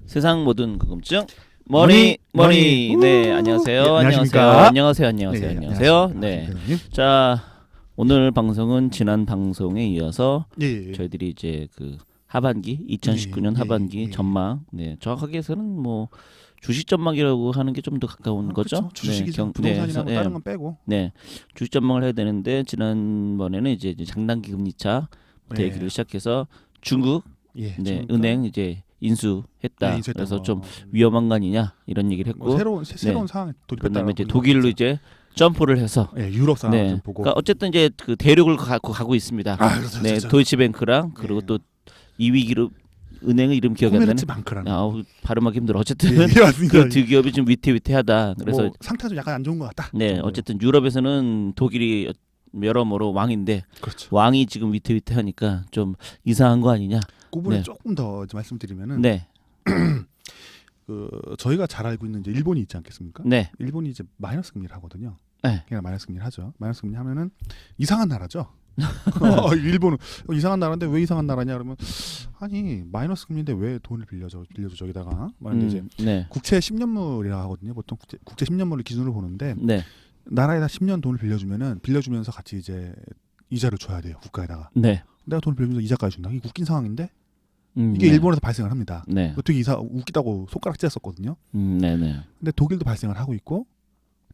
세상 모든 궁금증 머니. 네, 안녕하세요. 예, 안녕하세요. 안녕하십니까? 안녕하세요. 네, 안녕하세요. 네. 대표님. 자, 오늘 방송은 지난 방송에 이어서 예. 저희들이 이제 그 하반기 2019년 예, 하반기 예. 전망. 네. 정확하게 해서는 뭐 주식 전망이라고 하는 게 좀 더 가까운 거죠. 그렇죠. 주식이죠. 네, 부동산이나 뭐 네, 다른 건 빼고. 네. 주식 전망을 해야 되는데 지난번에는 이제 장단기 금리차부터 네. 얘기를 시작해서 중국 예. 네, 지금 은행 이제 인수했다. 네, 인수했다고. 그래서 좀 위험한 거 아니냐 이런 얘기를 했고, 뭐 새로운 상황에 돌입했다. 그다음에 이제 독일로 이제 점프를 해서 예, 유럽 상황 네, 좀 보고. 그러니까 어쨌든 이제 그 대륙을 가고 있습니다. 그렇죠. 네, 그렇죠. 도이치뱅크랑 그리고 예. 또 2위 기업 은행의 이름 기억이 안 나네. 코메르츠방크라는. 발음하기 힘들어. 어쨌든 예, 맞습니다. 그 두 기업이 좀 위태위태하다. 그래서 뭐 상태가 좀 약간 안 좋은 것 같다. 네, 정도요. 어쨌든 유럽에서는 독일이 여러모로 왕인데 그렇죠. 왕이 지금 위태위태하니까 좀 이상한 거 아니냐. 그 부분에 네. 조금 더 이제 말씀드리면은 네, 그 저희가 잘 알고 있는 이제 일본이 있지 않겠습니까? 네, 일본이 이제 마이너스 금리를 하거든요. 네. 그냥 마이너스 금리를 하죠. 마이너스 금리 하면은 이상한 나라죠. 일본은 이상한 나라인데 왜 이상한 나라냐 그러면 아니 마이너스 금리인데 왜 돈을 빌려줘 저기다가 이제 네, 국채 10년물이라고 하거든요. 보통 국채 10년물을 기준으로 보는데 네, 나라에다 10년 돈을 빌려주면서 같이 이제 이자를 줘야 돼요. 국가에다가 네. 내가 돈을 빌려주면서 이자까지 준다. 이게 웃긴 상황인데 이게 네. 일본에서 발생을 합니다. 네, 되게 웃기다고 손가락 찢었었거든요. 네, 네. 근데 독일도 발생을 하고 있고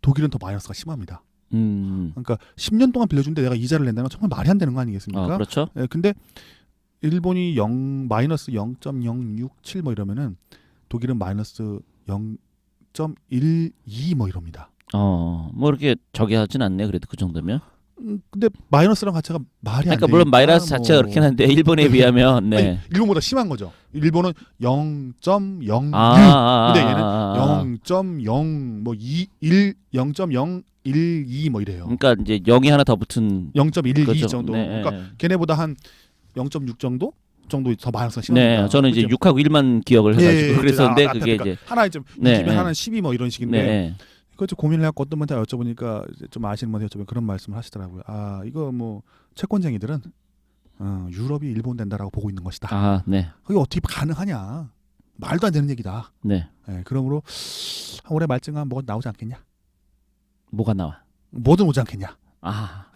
독일은 더 마이너스가 심합니다. 음, 그러니까 10년 동안 빌려준데 내가 이자를 낸다는 건 정말 말이 안 되는 거 아니겠습니까? 그렇죠. 예, 근데 일본이 마이너스 0.067 뭐 이러면은 독일은 마이너스 0.12 뭐 이럽니다. 뭐 이렇게 저기 하진 않네. 그래도 그 정도면. 근데 마이너스랑 가치가 말이 안 그러니까 되니까 물론 마이너스 뭐. 자체가 그렇긴 한데 일본에 비하면 네. 아니, 일본보다 심한 거죠. 일본은 0.06 아, 근데 얘는 0.0 뭐 0.012 뭐 이래요. 그러니까 이제 0이 하나 더 붙은 0.12 거죠. 정도. 네, 그러니까 걔네보다 한 0.6 정도 더 마이너스가 심합니다. 네, 저는 이제 그죠? 6하고 1만 기억을 해가지고 그랬었는데 앞에 그게 그러니까 이제 하나에 좀 네, 6이면 네. 하나는 12 뭐 이런 식인데 네, 그거 좀 고민을 해갖고 어떤 분한테 여쭤보니까 이제 좀 아시는 분한테 여쭤보면 그런 말씀을 하시더라고요. 이거 뭐 채권쟁이들은 유럽이 일본 된다라고 보고 있는 것이다. 네, 그게 어떻게 가능하냐? 말도 안 되는 얘기다. 네, 그러므로 올해 말쯤은 뭐가 나오지 않겠냐? 뭐가 나와? 뭐든 오지 않겠냐?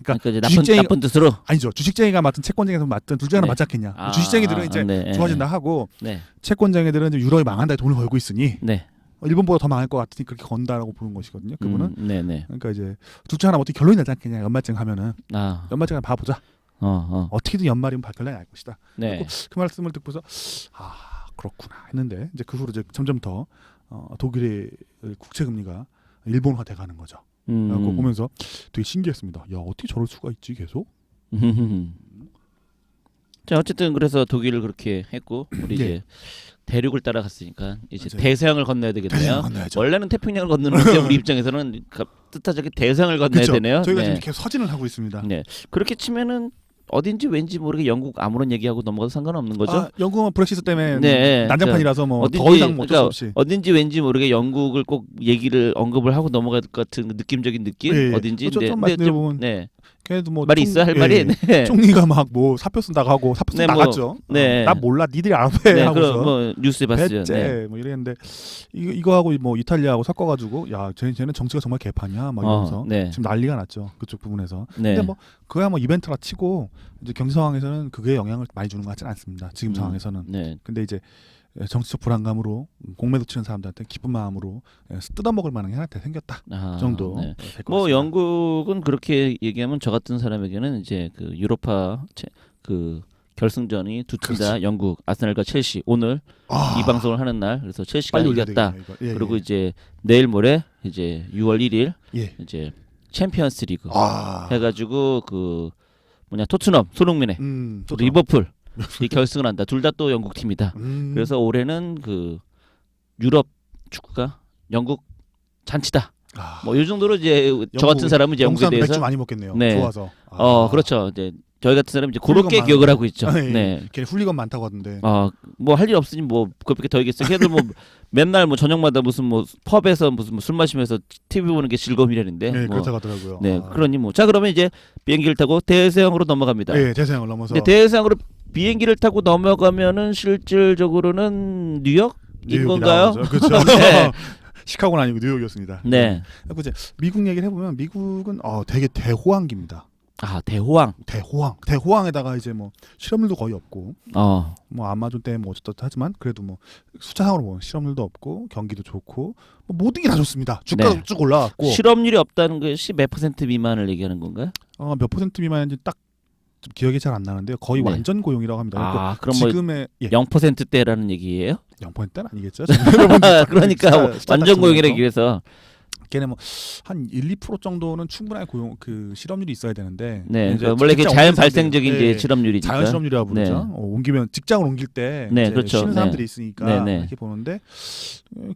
그러니까 이제 주식쟁이- 나쁜 뜻으로. 아니죠. 주식쟁이가 맡은 채권쟁이가 맡은 둘 중에 하나 네. 맞지 않겠냐? 주식쟁이들은 이제 네, 좋아진다 하고 네, 채권쟁이들은 이제 유럽이 망한다 돈을 걸고 있으니 네, 일본보다 더 망할 것 같으니 그렇게 건다라고 보는 것이거든요. 그분은 네, 네. 그러니까 이제 둘 중에 하나 어떻게 결론이 나지 않겠냐? 연말쯤 하면은 연말쯤 봐보자. 어떻게든 연말이면 결론이 날 것이다. 네, 그 말씀을 듣고서 그렇구나 했는데 이제 그 후로 이제 점점 더 독일의 국채 금리가 일본화 돼가는 거죠. 그거 보면서 되게 신기했습니다. 야 어떻게 저럴 수가 있지 계속? 자 어쨌든 그래서 독일을 그렇게 했고 우리 예. 이제 대륙을 따라갔으니까 이제 맞아요. 대서양을 건너야 되겠네요. 대서양 건너야죠. 원래는 태평양을 건너는 게 우리 입장에서는 뜻하자게 대서양을 건너야 그렇죠. 되네요. 저희가 네. 지금 계속 서진을 하고 있습니다. 네. 그렇게 치면은 어딘지 왠지 모르게 영국 아무런 얘기하고 넘어가도 상관없는 거죠. 영국은 브렉시트 때문에 네, 난장판이라서 뭐 어딘지, 더 이상 뭐 어쩔 수 그러니까 없이. 어딘지 왠지 모르게 영국을 꼭 얘기를 언급을 하고 넘어갈 것 같은 느낌적인 느낌 예, 예. 어딘지. 좀 말씀드려보면 네. 걔네도 뭐 말이 있어 할 말이. 네. 총리가 막 뭐 사표 쓴다고 하고 사표 네, 나갔죠. 네. 나 몰라 니들이 알아서 해 네, 하고서. 그럼 뭐 뉴스에 봤어요. 배째 네. 뭐 이랬는데 이거하고 뭐 이탈리아하고 섞어가지고 야 쟤는 정치가 정말 개판이야 막 이러면서 네. 지금 난리가 났죠 그쪽 부분에서. 네. 근데 뭐 그야 뭐 이벤트라 치고 이제 경제 상황에서는 그게 영향을 많이 주는 것 같지는 않습니다. 지금 상황에서는. 네. 근데 이제 정치적 불안감으로 공매도 치는 사람들한테 기쁜 마음으로 뜯어먹을 만한 게 하나 생겼다 정도. 네. 될것 뭐 같습니다. 영국은 그렇게 얘기하면 저 같은 사람에게는 이제 그 유로파 그 결승전이 두 팀 다 그렇지. 영국 아스날과 첼시 오늘 이 방송을 하는 날 그래서 첼시가 빨리 올려야 이겼다. 되겠네요, 이거. 예, 그리고 예. 이제 내일 모레 이제 6월 1일 예. 이제 챔피언스리그 아. 해가지고 그 뭐냐 토트넘 손흥민의 또 리버풀 이 결승을 한다. 둘 다 또 영국 팀이다. 그래서 올해는 그 유럽 축구가 영국 잔치다. 뭐 이 정도로 이제 저 같은 사람은 이제 영국에 영국 대해서 맥주 많이 먹겠네요. 네. 좋아서. 그렇죠. 이제 저희 같은 사람은 이제 그렇게 훌리건 기억을 많아요. 하고 있죠. 네. 네. 걔 훌리건 많다고 하던데. 뭐 할 일 없으니 뭐 그렇게 더 얘기했어요. 걔들 뭐 맨날 뭐 저녁마다 무슨 뭐 펍에서 무슨 뭐 술 마시면서 TV 보는 게 즐거움이라는데. 네, 뭐. 그렇다고 하더라고요. 네, 그러니 뭐 자 그러면 이제 비행기를 타고 대서양으로 넘어갑니다. 네, 대서양을 넘어서. 근데 대서양으로 비행기를 타고 넘어가면은 실질적으로는 뉴욕 건가요? 그렇죠. 네. 시카고는 아니고 뉴욕이었습니다. 네. 그리고 이제 미국 얘기를 해보면 미국은 되게 대호황기입니다. 아 대호황. 대호황에다가 이제 뭐 실험률도 거의 없고, 뭐 아마존 때문에 뭐 어쨌든 하지만 그래도 뭐 숫자상으로 보면 실험률도 없고 경기도 좋고 뭐 모든 게 다 좋습니다. 주가도 네. 쭉 올라갔고. 실업률이 없다는 것이 몇 % 미만을 얘기하는 건가요? 몇 퍼센트 미만인지 딱 좀 기억이 잘 안 나는데요. 거의 네. 완전 고용이라고 합니다. 아 그럼 뭐 지금의 0%대라는 얘기예요? 0%대는 아니겠죠. 그러니까 완전 고용이라기 위해서. 걔네 뭐한 1~2% 정도는 충분한 고용 그 실업률이 있어야 되는데. 네. 이제 그러니까 원래 그 직장 자연 옮긴 발생적인 사람들, 이제 실업률이니까. 자연 실업률이라고 부르죠. 네. 옮기면 직장을 옮길 때 네, 이제 그렇죠. 쉬는 네. 사람들이 있으니까 네, 네. 이렇게 보는데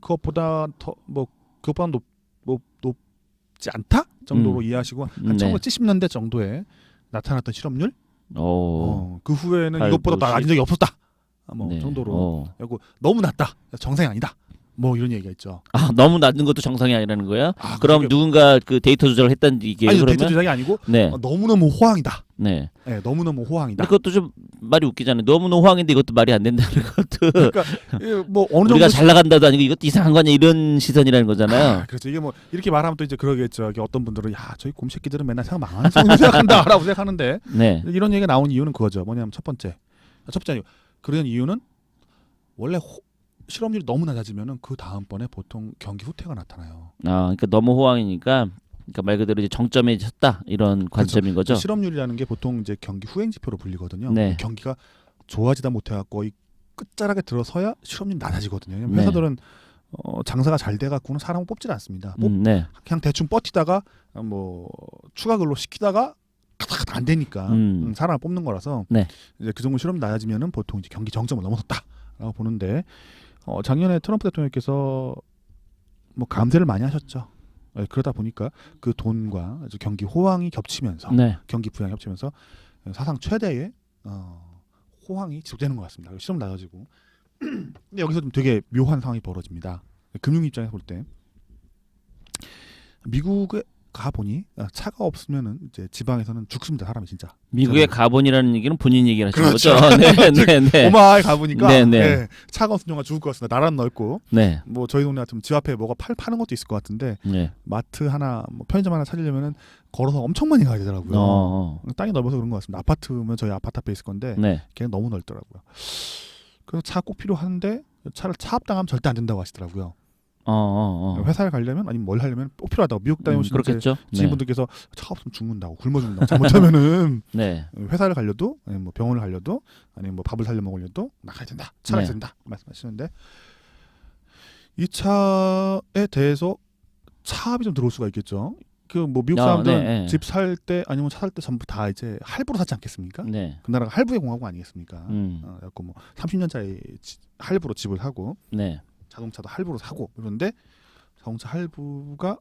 그것보다 높지 않다 정도로 이해하시고 한 네. 1970년대 정도에 나타났던 실업률. 오. 그 후에는 8, 이것보다 90. 낮은 적이 없었다. 뭐 네. 정도로. 그리고 너무 낮다. 정상이 아니다. 뭐 이런 얘기가 있죠. 아 너무 낮은 것도 정상이 아니라는 거야? 아, 그럼 그게- 누군가 그 데이터 조작을 했다는 얘기예요? 아니 그러면? 데이터 조작이 아니고 네. 너무너무 호황이다. 네. 네, 너무너무 호황이다. 근데 그것도 좀 말이 웃기잖아요. 너무 호황인데 이것도 말이 안 된다는 것도. 그러니까 뭐 어느 정도 우리가 잘 나간다도 아니고 이것도 이상한 거 아니야 이런 시선이라는 거잖아요. 그렇죠. 이게 뭐 이렇게 말하면 또 이제 그러겠죠. 이게 어떤 분들은 야 저희 곰새끼들은 맨날 상 망하는 소리 생각한다라고 생각하는데 네. 이런 얘기가 나온 이유는 그거죠. 뭐냐면 첫 번째 아니고 그런 이유는 원래 실업률이 너무 낮아지면은 그 다음번에 보통 경기 후퇴가 나타나요. 그러니까 너무 호황이니까 그러니까 말 그대로 이제 정점에 섰다 이런 관점인 거죠. 실업률이라는 게 보통 이제 경기 후행 지표로 불리거든요. 네. 경기가 좋아지다 못해갖고 이 끝자락에 들어서야 실업률이 낮아지거든요. 왜냐면 네. 회사들은 장사가 잘 돼갖고는 사람을 뽑질 않습니다. 네. 그냥 대충 버티다가 뭐 추가 근로 시키다가 안 되니까 사람을 뽑는 거라서 네. 이제 그 정도 실업률이 낮아지면은 보통 이제 경기 정점을 넘어섰다라고 보는데 작년에 트럼프 대통령께서 뭐 감세를 많이 하셨죠. 그러다 보니까 그 돈과 경기 호황이 겹치면서 네. 경기 부양이 겹치면서 사상 최대의 호황이 지속되는 것 같습니다. 실업 낮아지고 근데 여기서 좀 되게 묘한 상황이 벌어집니다. 금융 입장에서 볼 때 미국에 가 보니 차가 없으면은 이제 지방에서는 죽습니다. 사람이 진짜. 미국의 가본이라는 얘기는 본인 얘기를 하시는 그렇죠. 거죠. 네. 네. 오마에 가보니까 네, 네. 차가 없으면 정말 죽을 것 같습니다. 나라는 넓고 네. 뭐 저희 동네 같으면 집 앞에 뭐가 파는 것도 있을 것 같은데 네. 마트 하나 뭐 편의점 하나 찾으려면은 걸어서 엄청 많이 가야 되더라고요. 땅이 넓어서 그런 것 같습니다. 아파트면 저희 아파트 앞에 있을 건데 네. 걔는 너무 넓더라고요. 그래서 차 꼭 필요한데 차를 차압당하면 절대 안 된다고 하시더라고요. 회사를 가려면 아니면 뭘 하려면 꼭 필요하다고. 미국 다녀오시는 그렇겠죠. 지인분들께서 차 없으면 죽는다고 굶어 죽는다고. 잘못하면은 네. 회사를 가려도 아니면 뭐 병원을 가려도 아니면 뭐 밥을 사려 먹으려도 나가야 된다. 차가 있어야 된다. 말씀하시는데 이 차에 대해서 차압이 좀 들어올 수가 있겠죠. 그 뭐 미국 사람들은 네. 집 살 때 아니면 차 살 때 전부 다 이제 할부로 사지 않겠습니까? 네. 그 나라가 할부의 공화국 아니겠습니까? 그래서 뭐 30년짜리 할부로 집을 하고 네. 자동차도 할부로 사고 그런데 자동차 할부가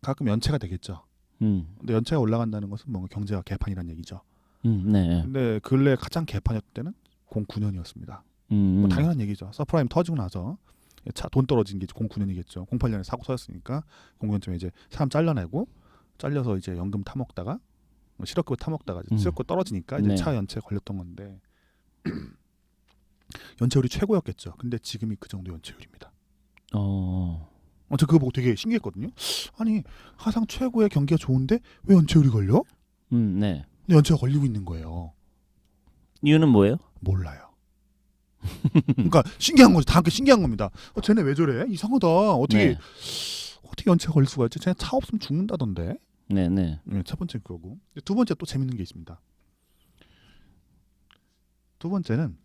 가끔 연체가 되겠죠. 근데 연체가 올라간다는 것은 뭔가 경제가 개판이라는 얘기죠. 네. 근데 근래 가장 개판이었을 때는 09년이었습니다. 뭐 당연한 얘기죠. 서프라임 터지고 나서 차 돈 떨어진 게 09년이겠죠. 08년에 사고 터졌으니까 09년쯤에 이제 사람 잘려서 이제 연금 타먹다가 실업급여 타먹다가 실업급여 떨어지니까 이제 네. 차 연체 걸렸던 건데 연체율이 최고였겠죠. 근데 지금이 그 정도 연체율입니다. 저 그거 보고 되게 신기했거든요. 아니 사상 최고의 경기가 좋은데 왜 연체율이 걸려? 네. 근데 연체가 걸리고 있는 거예요. 이유는 뭐예요? 몰라요. 그러니까 신기한 거죠. 다 함께 신기한 겁니다. 쟤네 왜 저래? 이상하다. 어떻게 연체가 걸릴 수가 있지? 쟤네 차 없으면 죽는다던데. 네. 첫 번째 그거고. 두 번째 또 재밌는 게 있습니다. 두 번째는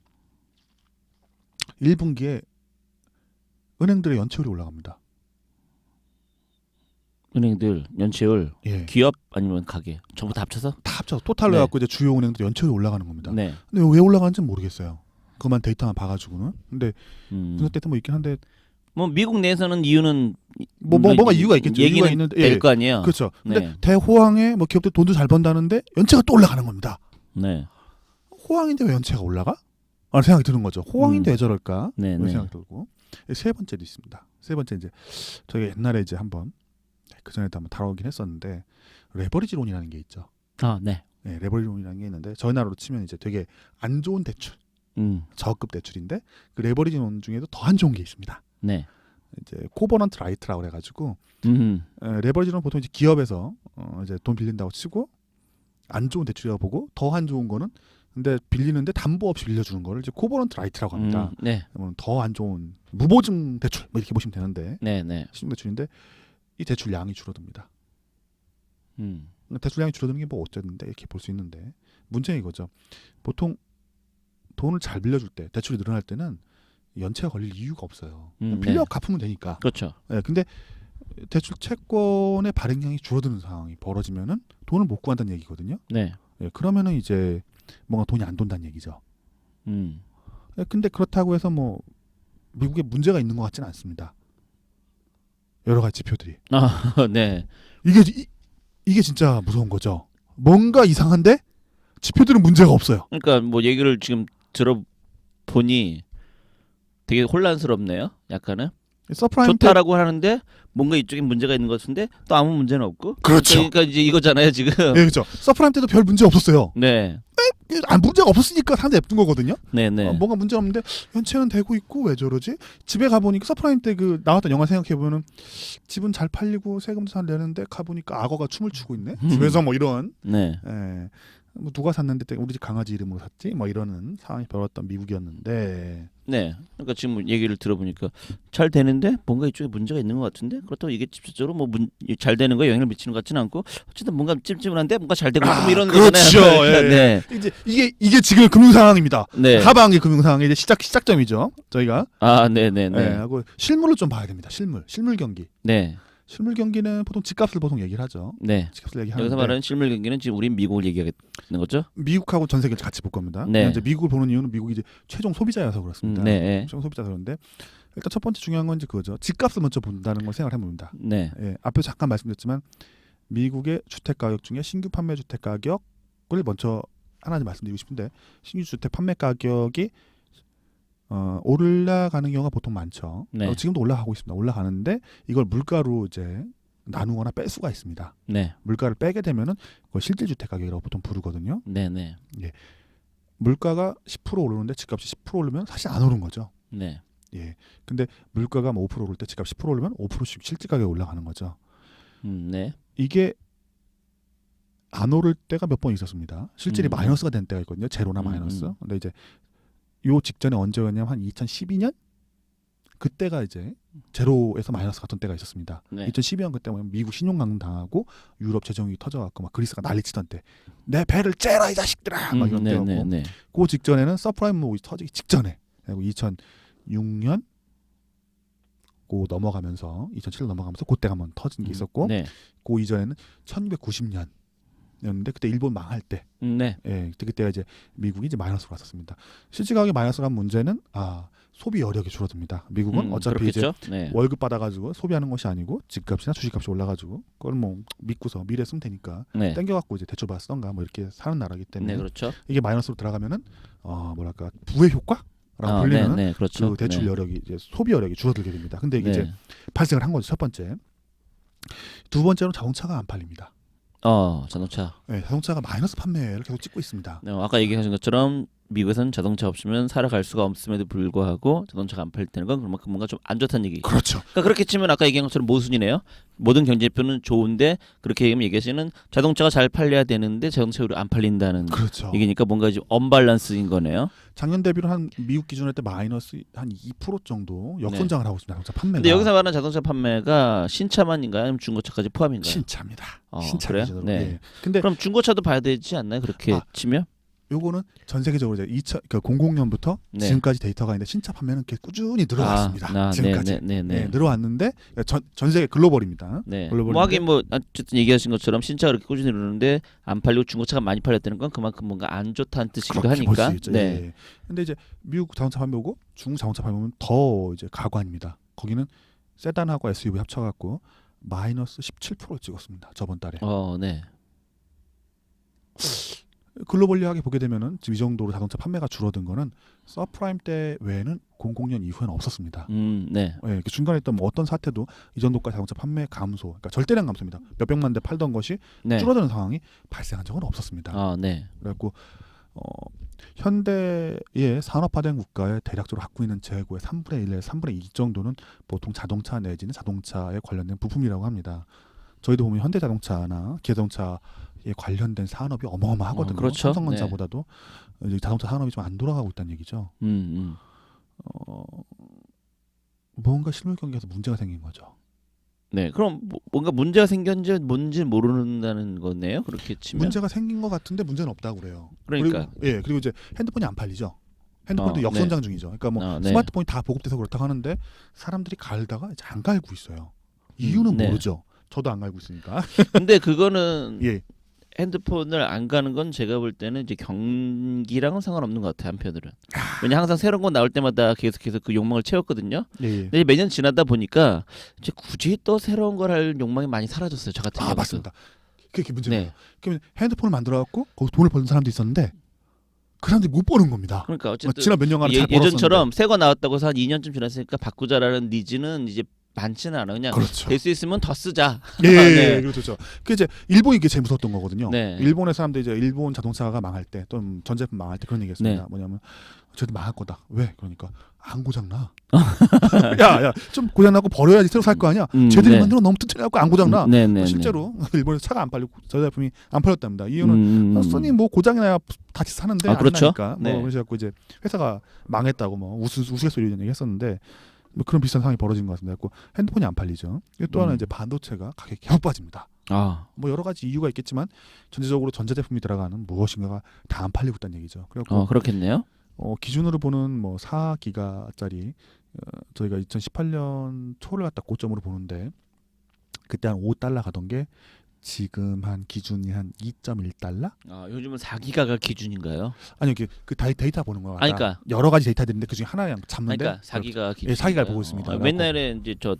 1분기에 은행들의 연체율이 올라갑니다. 은행들 연체율 예. 기업 아니면 가게 전부 다 합쳐서? 다 합쳐서 토탈로 해갖고 이제 주요 은행들 연체율이 올라가는 겁니다. 네. 근데 왜 올라가는지는 모르겠어요. 그만 데이터만 봐가지고는. 근데 분석 데이터 뭐 있긴 한데 뭐 미국 내에서는 이유는 뭐가 이유가 있겠죠. 얘기는 이유가 있는데 될 거 아니에요. 그렇죠. 근데 네. 대호황에 뭐 기업들 돈도 잘 번다는데 연체가 또 올라가는 겁니다. 네. 호황인데 왜 연체가 올라가? 라는 생각이 드는 거죠. 호황인데 왜 저럴까? 네. 그런 생각이 들고. 세 번째도 있습니다. 세 번째 이제 저희가 옛날에 이제 한번 그 전에도 한번 다루긴 했었는데 레버리지론이라는 게 있죠. 네. 네, 레버리지론이라는 게 있는데 저희 나라로 치면 이제 되게 안 좋은 대출, 저급 대출인데 그 레버리지론 중에도 더 안 좋은 게 있습니다. 네. 이제 코버넌트 라이트라고 그래가지고 음. 레버리지는 보통 이제 기업에서 이제 돈 빌린다고 치고 안 좋은 대출이라고 보고 더 안 좋은 거는 근데 빌리는데 담보 없이 빌려주는 거를 이제 코버넌트 라이트라고 합니다. 네. 더 안 좋은 무보증 대출 뭐 이렇게 보시면 되는데 네, 네. 신용 대출인데 이 대출 양이 줄어듭니다. 음. 대출량이 줄어드는 게 뭐 어쨌는데 이렇게 볼 수 있는데 문제는 이거죠. 보통 돈을 잘 빌려줄 때 대출이 늘어날 때는 연체가 걸릴 이유가 없어요. 빌려 네. 갚으면 되니까. 그렇죠. 네, 근데 대출 채권의 발행량이 줄어드는 상황이 벌어지면은 돈을 못 구한다는 얘기거든요. 네. 네, 그러면은 이제 뭔가 돈이 안 돈다는 얘기죠. 음. 네, 근데 그렇다고 해서 뭐 미국에 문제가 있는 것 같지는 않습니다. 여러 가지 지표들이. 아, 네. 이게 진짜 무서운 거죠. 뭔가 이상한데 지표들은 문제가 없어요. 그러니까 뭐 얘기를 지금 들어보니 되게 혼란스럽네요. 약간은 서프라임 때 좋다라고 하는데 뭔가 이쪽에 문제가 있는 것 같은데 또 아무 문제는 없고. 그렇죠. 그러니까 이제 이거잖아요 지금. 네, 그렇죠. 서프라임 때도 별 문제 없었어요. 네. 문제가 없었으니까 사람들이 냅둔 거거든요. 네네. 뭔가 문제 없는데 연체는 되고 있고 왜 저러지? 집에 가보니까 서프라임 때 그 나왔던 영화 생각해보면 집은 잘 팔리고 세금도 잘 내는데 가보니까 악어가 춤을 추고 있네. 집에서 뭐 이런 네. 뭐 누가 샀는데 우리 집 강아지 이름으로 샀지? 뭐 이러는 상황이 벌어졌던 미국이었는데 네. 그러니까 지금 얘기를 들어보니까 잘 되는데 뭔가 이쪽에 문제가 있는 것 같은데 그렇다고 이게 직접적으로 뭐 잘 되는 거에 영향을 미치는 것 같지는 않고 어쨌든 뭔가 찜찜한데 뭔가 잘 되고 있고 뭐 이런 그렇죠. 거잖아요. 예, 예. 네. 이제 이게 지금 금융 상황입니다. 네. 하반기 금융 상황의 이제 시작점이죠. 저희가 아, 네네네. 하고 실물을 좀 봐야 됩니다. 실물 경기. 네. 실물 경기는 보통 집값을 보통 얘기를 하죠. 네. 집값을 얘기하는데 여기서 말하는 실물 경기는 지금 우린 미국을 얘기하는 거죠? 미국하고 전 세계를 같이 볼 겁니다. 네. 이제 미국을 보는 이유는 미국이 이제 최종 소비자여서 그렇습니다. 네. 최종 소비자여서 그런데 일단 첫 번째 중요한 건 이제 그거죠. 집값을 먼저 본다는 걸 생각을 해봅니다. 네. 예, 앞에서 잠깐 말씀드렸지만 미국의 주택 가격 중에 신규 판매 주택 가격을 먼저 하나 말씀드리고 싶은데 신규 주택 판매 가격이 올라가는 경우가 보통 많죠. 네. 지금도 올라가고 있습니다. 올라가는데 이걸 물가로 이제 나누거나 뺄 수가 있습니다. 네. 물가를 빼게 되면은 그걸 실질 주택 가격이라고 보통 부르거든요. 네네. 물가가 10% 오르는데 집값이 10% 오르면 사실 안 오른 거죠. 네. 예. 근데 물가가 뭐 5% 오를 때 집값 10% 오르면 5%씩 실질 가격이 올라가는 거죠. 네. 이게 안 오를 때가 몇 번 있었습니다. 실질이 마이너스가 된 때가 있거든요. 제로나 마이너스. 근데 이제 요 직전에 언제였냐면 한 2012년 그때가 이제 제로에서 마이너스 갔던 때가 있었습니다. 네. 2012년 그때 뭐 미국 신용 강등 당하고 유럽 재정이 터져갖고 막 그리스가 난리치던 때 내 배를 째라 이 자식들아 막 이런 때였고 네. 그 직전에는 서프라임 모기 터지기 직전에 그리고 2006년 고 넘어가면서 2007년 넘어가면서 그때가 한번 터진 게 있었고 네. 그 이전에는 1990년이었는데 그때 일본 망할 때 네. 예, 그때가 이제 미국이 이제 마이너스로 갔었습니다. 실질 가격이 마이너스가 간 문제는 소비 여력이 줄어듭니다. 미국은 어차피 그렇겠죠? 이제 네. 월급 받아가지고 소비하는 것이 아니고 집값이나 주식값이 올라가지고 그걸 뭐 믿고서 미래 쓰면 되니까 네. 땡겨갖고 이제 대출 받아 쓰던가 뭐 이렇게 사는 나라기 때문에 네, 그렇죠. 이게 마이너스로 들어가면은 뭐랄까 부의 효과라고 불리는 네, 그렇죠. 그 대출 여력이 이제 소비 여력이 줄어들게 됩니다. 근데 이게 네. 이제 발생을 한 거죠. 첫 번째. 두 번째로 자동차가 안 팔립니다. 자동차. 네, 자동차가 마이너스 판매를 계속 찍고 있습니다. 네, 아까 얘기하신 것처럼 미국에서는 자동차 없으면 살아갈 수가 없음에도 불구하고 자동차가 안 팔리는 건 그만큼 뭔가 좀 안 좋다는 얘기. 그렇죠. 그러니까 그렇게 치면 아까 얘기한 것처럼 모순이네요. 모든 경제표는 좋은데 그렇게 얘기하시는 자동차가 잘 팔려야 되는데 자동차로 안 팔린다는 그렇죠. 얘기니까 뭔가 좀 언밸런스인 거네요. 작년 대비로 한 미국 기준으로 할 때 마이너스 한 2% 정도 역선장을 하고 있습니다. 자동차 판매가. 근데 여기서 말하는 자동차 판매가 신차만인가요? 아니면 중고차까지 포함인가요? 신차입니다. 신차 그래요? 기준으로. 네. 예. 근데 그럼 중고차도 봐야 되지 않나요? 그렇게 치면? 요거는 전 세계적으로 이제 00년부터 네. 지금까지 데이터가 있는데 신차 판매는 계속 꾸준히 늘어왔습니다. 지금까지 네. 늘어왔는데 전 세계 글로벌입니다. 네. 글로벌인데 뭐 하긴 뭐 어쨌든 얘기하신 것처럼 신차가 그렇게 꾸준히 늘었는데 안 팔리고 중고차가 많이 팔렸다는 건 그만큼 뭔가 안 좋다는 뜻이기도 그렇게 볼 하니까. 수 있죠. 네. 예. 근데 이제 미국 자동차 판매 오고 중국 자동차 판매 오면 더 이제 가관입니다. 거기는 세단하고 SUV 합쳐갖고 마이너스 17%를 찍었습니다. 저번 달에. 네. 글로벌리하게 보게 되면은 지금 이 정도로 자동차 판매가 줄어든 거는 서프라임 때 외에는 00년 이후에는 없었습니다. 네. 예, 중간에 있던 뭐 어떤 사태도 이 정도까지 자동차 판매 감소, 그러니까 절대량 감소입니다. 몇백만 대 팔던 것이 네. 줄어드는 상황이 발생한 적은 없었습니다. 네. 그래갖고 현대의 산업화된 국가에 대략적으로 갖고 있는 재고의 3분의 1에서 3분의 2 정도는 보통 자동차 내지는 자동차에 관련된 부품이라고 합니다. 저희도 보면 현대자동차나 기아자동차에 관련된 산업이 어마어마하거든요. 그렇죠. 삼성전자보다도 이제 자동차 산업이 좀 안 돌아가고 있다는 얘기죠. 뭔가 실물 경기에서 문제가 생긴 거죠. 네, 그럼 뭔가 문제가 생겼는지 뭔지 모른다는 거네요. 그렇게 치면 문제가 생긴 것 같은데 문제는 없다고 그래요. 그러니까 그리고 이제 핸드폰이 안 팔리죠. 핸드폰도 역선장 중이죠. 그러니까 뭐 네. 스마트폰이 다 보급돼서 그렇다고 하는데 사람들이 갈다가 이제 안 갈고 있어요. 이유는 네. 모르죠. 저도 안 갈고 있으니까. 근데 그거는 예. 핸드폰을 안 가는 건 제가 볼 때는 이제 경기랑은 상관없는 것 같아요. 한편으로는. 왜냐 항상 새로운 거 나올 때마다 계속해서 그 욕망을 채웠거든요. 예. 근데 매년 지나다 보니까 이제 굳이 또 새로운 걸 할 욕망이 많이 사라졌어요. 저 같은 경우도. 맞습니다. 그게 문제예요. 네. 그러면 핸드폰을 만들어갖고 거기서 돈을 버는 사람도 있었는데 그 사람들이 못 버는 겁니다. 그러니까 어쨌든 지난 몇 년간 잘 예전처럼 새 거 나왔다고 해서 한 2년쯤 지났으니까 바꾸자라는 니즈는 이제 많지는 않아. 그냥 그렇죠. 될 수 있으면 더 쓰자. 예, 네. 그렇죠. 그 이제 일본이 이게 제일 무서웠던 거거든요. 네. 일본의 사람들이 이제 일본 자동차가 망할 때, 또는 전제품 망할 때 그런 얘기했습니다. 네. 뭐냐면 저도 망할 거다. 왜? 그러니까 안 고장나. 야, 좀 고장나고 버려야지 새로 살 거 아니야. 쟤들이 네. 만들어 너무 튼튼해갖고 안 고장나. 네. 실제로 일본에서 차가 안 팔리고 전자제품이 안 팔렸답니다. 이유는 써니 뭐 고장이나야 다시 사는데 안 그렇죠. 나니까. 네. 뭐 그래서 이제 회사가 망했다고 뭐 우스갯소리 이런 얘기 했었는데. 뭐 그런 비슷한 상황이 벌어진 것 같습니다. 핸드폰이 안 팔리죠. 또 하나 이제 반도체가 가격이 계속 빠집니다. 뭐 여러 가지 이유가 있겠지만 전체적으로 전자제품이 들어가는 무엇인가가 다 안 팔리고 있다는 얘기죠. 그래서 그렇겠네요. 기준으로 보는 뭐 4기가짜리 저희가 2018년 초를 갖다 고점으로 보는데 그때 한 $5 가던 게 지금 한 기준이 한 2.1달러? 요즘은 4기가가 기준인가요? 아니요, 그 데이터 보는 거 같다. 그러니까 여러 가지 데이터들인데 그 중에 하나 그냥 잡는데. 그러니까 4기가 기준. 예, 4기가를 보고 있습니다. 맨날에 이제 저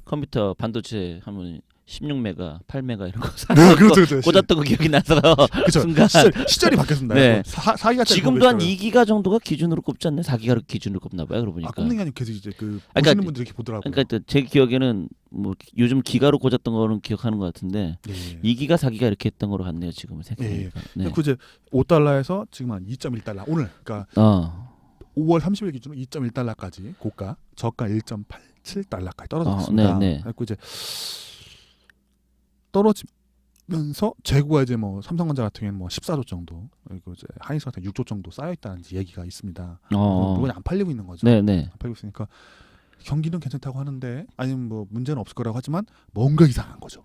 컴퓨터 반도체 하면 16메가, 8메가 이런 거 네, 그렇죠. 꽂았던 거 기억이 나서 그렇죠. 순간 시절이 바뀌었습니다. 네. 4기가 지금도 한 2기가 정도가 기준으로 꼽지 않나요? 4기가를 기준으로 꼽나 봐요. 그러고 보니까. 꼽는 게 아니고 계속 이제 그 그러니까, 보시는 분들이 이렇게 보더라고요. 그러니까 제 기억에는 뭐 요즘 기가로 꽂았던 거는 기억하는 것 같은데 2기가 4기가 이렇게 했던 거로 같네요. 지금은 생각해보니까. 네. 그 이제 $5에서 지금 한 2.1달러 오늘 그러니까 5월 30일 기준으로 2.1달러까지 고가 저가 1.87달러까지 떨어졌습니다. 그리고 이제 떨어지면서 재고가 이제 뭐 삼성전자 같은 경우는 뭐 14조 정도 그리고 이제 하이닉스 같은 6조 정도 쌓여 있다는 얘기가 있습니다. 물건이 안 팔리고 있는 거죠. 안 팔리고 있으니까 경기는 괜찮다고 하는데 아니면 뭐 문제는 없을 거라고 하지만 뭔가 이상한 거죠.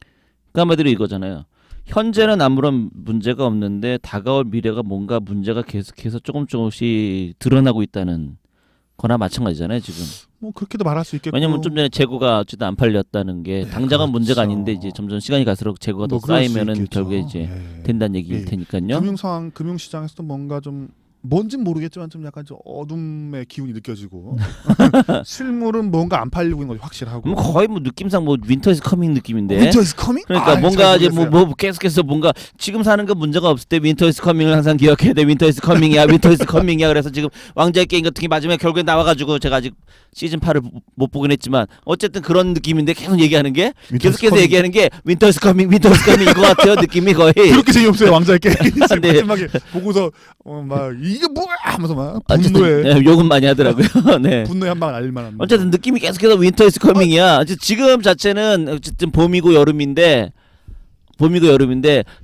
그 한마디로 이거잖아요. 현재는 아무런 문제가 없는데 다가올 미래가 뭔가 문제가 계속해서 조금씩 드러나고 있다는 거나 마찬가지잖아요. 지금. 뭐 그렇게도 말할 수 있겠고. 왜냐면 좀 전에 재고가 어쨌든 안 팔렸다는 게 당장은 그렇죠. 문제가 아닌데 이제 점점 시간이 갈수록 재고가 더 쌓이면은 결국에 이제 된다는 얘기일 테니까요. 금융시장에서도 뭔가 좀 뭔진 모르겠지만 좀 약간 좀 어둠의 기운이 느껴지고 실물은 뭔가 안 팔리고 있는 것이 확실하고 거의 뭐 느낌상 뭐 윈터 이즈 커밍 느낌인데. 윈터 이즈 커밍? 그러니까 뭔가 이제 뭐 계속해서 뭔가 지금 사는 건 문제가 없을 때 윈터 이즈 커밍을 항상 기억해야 돼. 윈터 이즈 커밍이야. 윈터 이즈 커밍이야. 그래서 지금 왕자의 게임 같은 게 마지막에 결국에 나와가지고 제가 아직 시즌 8을 못 보긴 했지만 어쨌든 그런 느낌인데 계속 얘기하는 게 계속해서 얘기하는 게 윈터 이즈 커밍 윈터 이즈 커밍인 것 같아요. 느낌이 거의. 그렇게 재미없어요. 왕자의 게임. 네. 마지막에 보고서 막 이게 뭐야 하면서 막 분노에 욕은 많이 하더라고요. 네. 분노에 한 방울 알릴만한. 어쨌든 느낌이 계속해서 윈터 이즈 커밍이야. 지금 자체는 어쨌든 봄이고 여름인데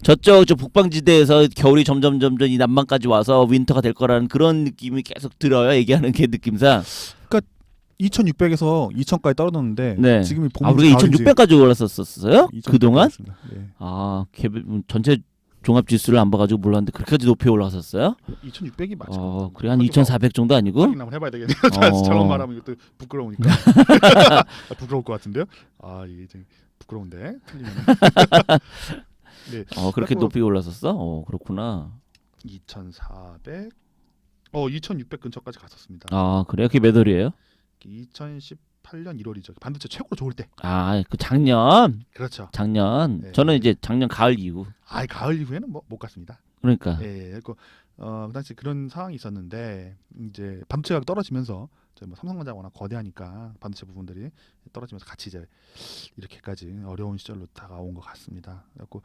저쪽 저 북방지대에서 겨울이 점점 이 남반까지 와서 윈터가 될 거라는 그런 느낌이 계속 들어요. 얘기하는 게 느낌상. 그러니까 2,600에서 2,000까지 떨어졌는데 네. 지금이 봄인지 우리가 2,600까지 올랐었어요? 그동안? 네. 전체 종합 지수를 안 봐가지고 몰랐는데 그렇게까지 높이 올라갔었어요? 2,600이 맞죠. 그래 한 2,400 정도 아니고? 확인 한번 해봐야 되겠네요. 잘못 말하면 이것도 부끄러우니까. 부끄러울 것 같은데요. 이게 좀 부끄러운데 틀리면. 네. 그렇게 높이 올랐었어? 그렇구나. 2,400, 2,600 근처까지 갔었습니다. 그래요? 그게 몇 월이에요? 2018년 1월이죠. 반도체 최고로 좋을 때. 그 작년. 그렇죠. 작년. 네. 저는 이제 작년 가을 이후. 가을 이후에는 뭐 못 갔습니다. 그러니까. 그 당시 그런 상황이 있었는데 이제 반도체가 떨어지면서 저희 뭐 삼성전자 워낙 거대하니까 반도체 부분들이 떨어지면서 같이 이제 이렇게까지 어려운 시절로 다가온 것 같습니다. 그래갖고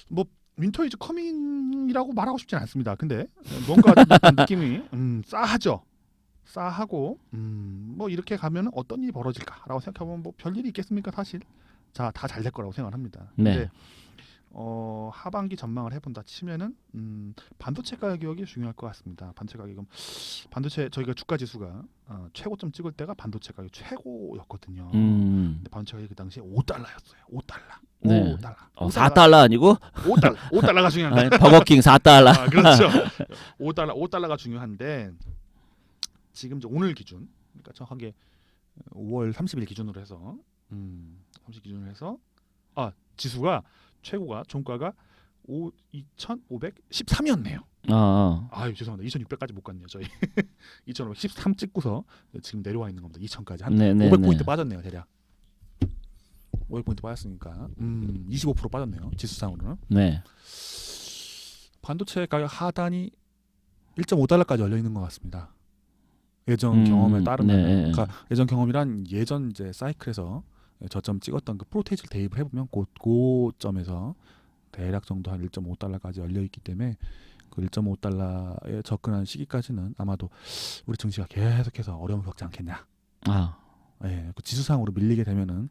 뭐 윈터 이즈 커밍이라고 말하고 싶진 않습니다. 근데 뭔가 약간 느낌이 싸하죠. 싸하고 뭐 이렇게 가면 어떤 일이 벌어질까라고 생각해보면 뭐 별일이 있겠습니까 사실. 자, 다 잘 될 거라고 생각합니다. 네. 근데 하반기 전망을 해본다 치면은 반도체 가격이 중요할 것 같습니다. 반도체 저희가 주가 지수가 최고점 찍을 때가 반도체 가격 최고였거든요. 근데 반도체 가격이 그 당시에 5달러였어요. 5달러. 네. 5달러. 4달러 아니고 5달러가 중요한 거예요. 버거킹 4달러. 그렇죠. 5달러가 중요한데 지금 이제 오늘 기준, 그러니까 정확하게 5월 30일 기준으로 해서 30일 기준으로 해서 지수가 최고가 종가가 2,513이었네요. 아유 죄송합니다. 2,600까지 못 갔네요. 저희 2,513 찍고서 지금 내려와 있는 겁니다. 2,000까지 한 500포인트 빠졌네요. 대략 500포인트 빠졌으니까 25% 빠졌네요. 지수상으로는. 네. 반도체 가격 하단이 1.5달러까지 열려 있는 것 같습니다. 예전 경험에 따르면, 네. 그러니까 예전 경험이란 예전 이제 사이클에서 저점 찍었던 그 프로테이지를 대입을 해보면 그 점에서 대략 정도 한 1.5달러까지 열려 있기 때문에 그 1.5달러에 접근한 시기까지는 아마도 우리 증시가 계속해서 어려움을 겪지 않겠냐. 예, 그 지수상으로 밀리게 되면은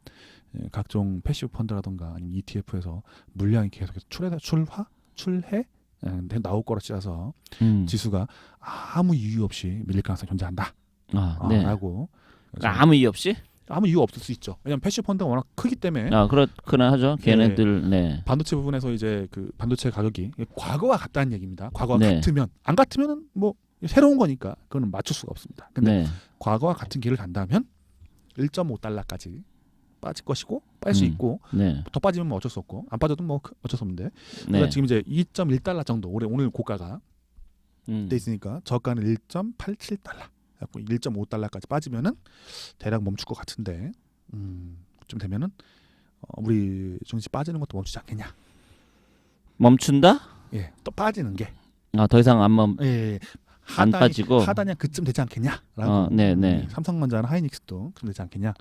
각종 패시브 펀드라던가 아니면 ETF에서 물량이 계속해서 출해 나올 거라 치라서 지수가 아무 이유 없이 밀릴 가능성이 존재한다. 네. 라고. 아무 이유 없이? 아무 이유 없을 수 있죠. 왜냐하면 패시브 펀드가 워낙 크기 때문에. 그렇구나 하죠. 걔네들. 네. 반도체 부분에서 이제 그 반도체 가격이 과거와 같다는 얘기입니다. 과거와 네. 같으면 안 같으면은 뭐 새로운 거니까 그거는 맞출 수가 없습니다. 근데 네. 과거와 같은 길을 간다면 1.5달러까지 빠질 것이고 빠질 수 있고 네. 더 빠지면 뭐 어쩔 수 없고 안 빠져도 뭐 어쩔 수 없는데 네. 지금 이제 2.1달러 정도 오늘 고가가 돼 있으니까 저가는 1.87달러 1.5달러까지 빠지면은 대략 멈출 것 같은데 좀 되면은 우리 증시 빠지는 것도 멈추지 않겠냐. 멈춘다? 예, 또 빠지는 게 더 이상 안 빠지고 하단이 그쯤 되지 않겠냐라고. 네. 삼성전자나 하이닉스도 그쯤 되지 않겠냐.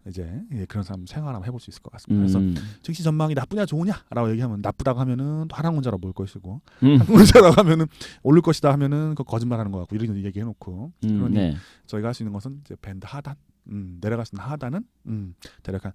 이제 그런 사람 생활 한번 해볼 수 있을 것 같습니다. 그래서 증시 전망이 나쁘냐 좋으냐라고 얘기하면 나쁘다고 하면은 또 하락문자로 모일 것이고 하락문자라고 하면은 오를 것이다 하면은 그 거짓말하는 것 같고 이런 얘기해놓고 그러니 네. 저희가 할 수 있는 것은 이제 밴드 하단 내려갈 수 있는 하단은 대략 한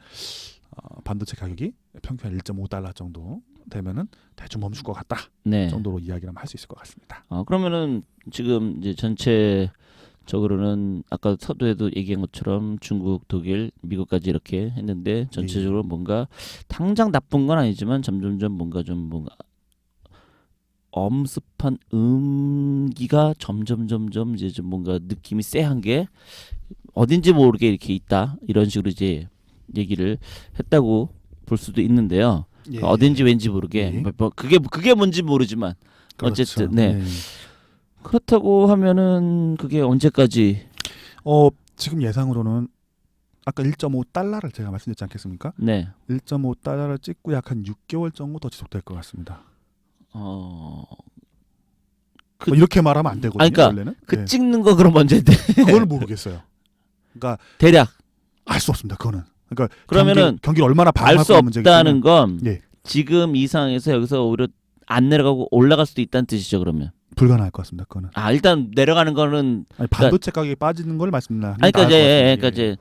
반도체 가격이 평균 1.5달러 정도 되면은 대충 멈출 것 같다 네. 정도로 이야기를 할 수 있을 것 같습니다. 그러면은 지금 이제 전체적으로는 아까 서두에도 얘기한 것처럼 중국, 독일, 미국까지 이렇게 했는데 전체적으로 뭔가 당장 나쁜 건 아니지만 점점점 뭔가 엄습한 음기가 점점 이제 좀 뭔가 느낌이 쎄한 게 어딘지 모르게 이렇게 있다 이런 식으로 이제 얘기를 했다고 볼 수도 있는데요. 어딘지 왠지 모르게 뭐 그게 뭔지 모르지만 그렇죠. 어쨌든 네. 그렇다고 하면은 그게 언제까지? 지금 예상으로는 아까 1.5달러를 제가 말씀드렸지 않겠습니까? 네. 1.5달러를 찍고 약 한 6개월 정도 더 지속될 것 같습니다. 이렇게 말하면 안 되거든요. 그러니까 원래는. 찍는 거 그럼 언제인데? 그걸 모르겠어요. 그러니까 대략 알 수 없습니다. 그거는. 그러니까 그러면은 경기를 얼마나 알 수 없다는 건 예. 지금 이 상황에서 여기서 오히려 안 내려가고 올라갈 수도 있다는 뜻이죠. 그러면 불가능할 것 같습니다. 그거는. 일단 내려가는 거는 반도체 가격이 빠지는 걸 말씀드리는. 그러니까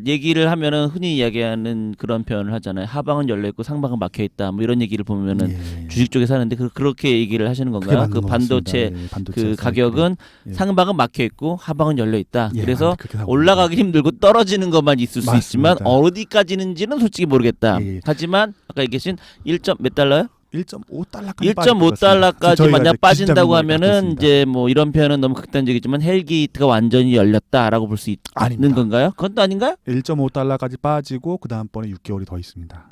얘기를 하면은 흔히 이야기하는 그런 표현을 하잖아요. 하방은 열려 있고 상방은 막혀 있다. 뭐 이런 얘기를 보면은 주식 쪽에서 하는데 그렇게 얘기를 하시는 건가요? 그 반도체 그 가격은 상방은 막혀 있고 하방은 열려 있다. 그래서 올라가기 힘들고 떨어지는 것만 있을 수 있지만 어디까지는지는 솔직히 모르겠다. 하지만 아까 얘기하신 1몇 달러요? 1.5달러까지 만약 빠진다고 하면은 이제 뭐 이런 표현은 너무 극단적이지만 헬기이트가 완전히 열렸다라고 볼 수 있는 건가요? 그건 또 아닌가요? 1.5달러까지 빠지고 그 다음번에 6개월이 더 있습니다.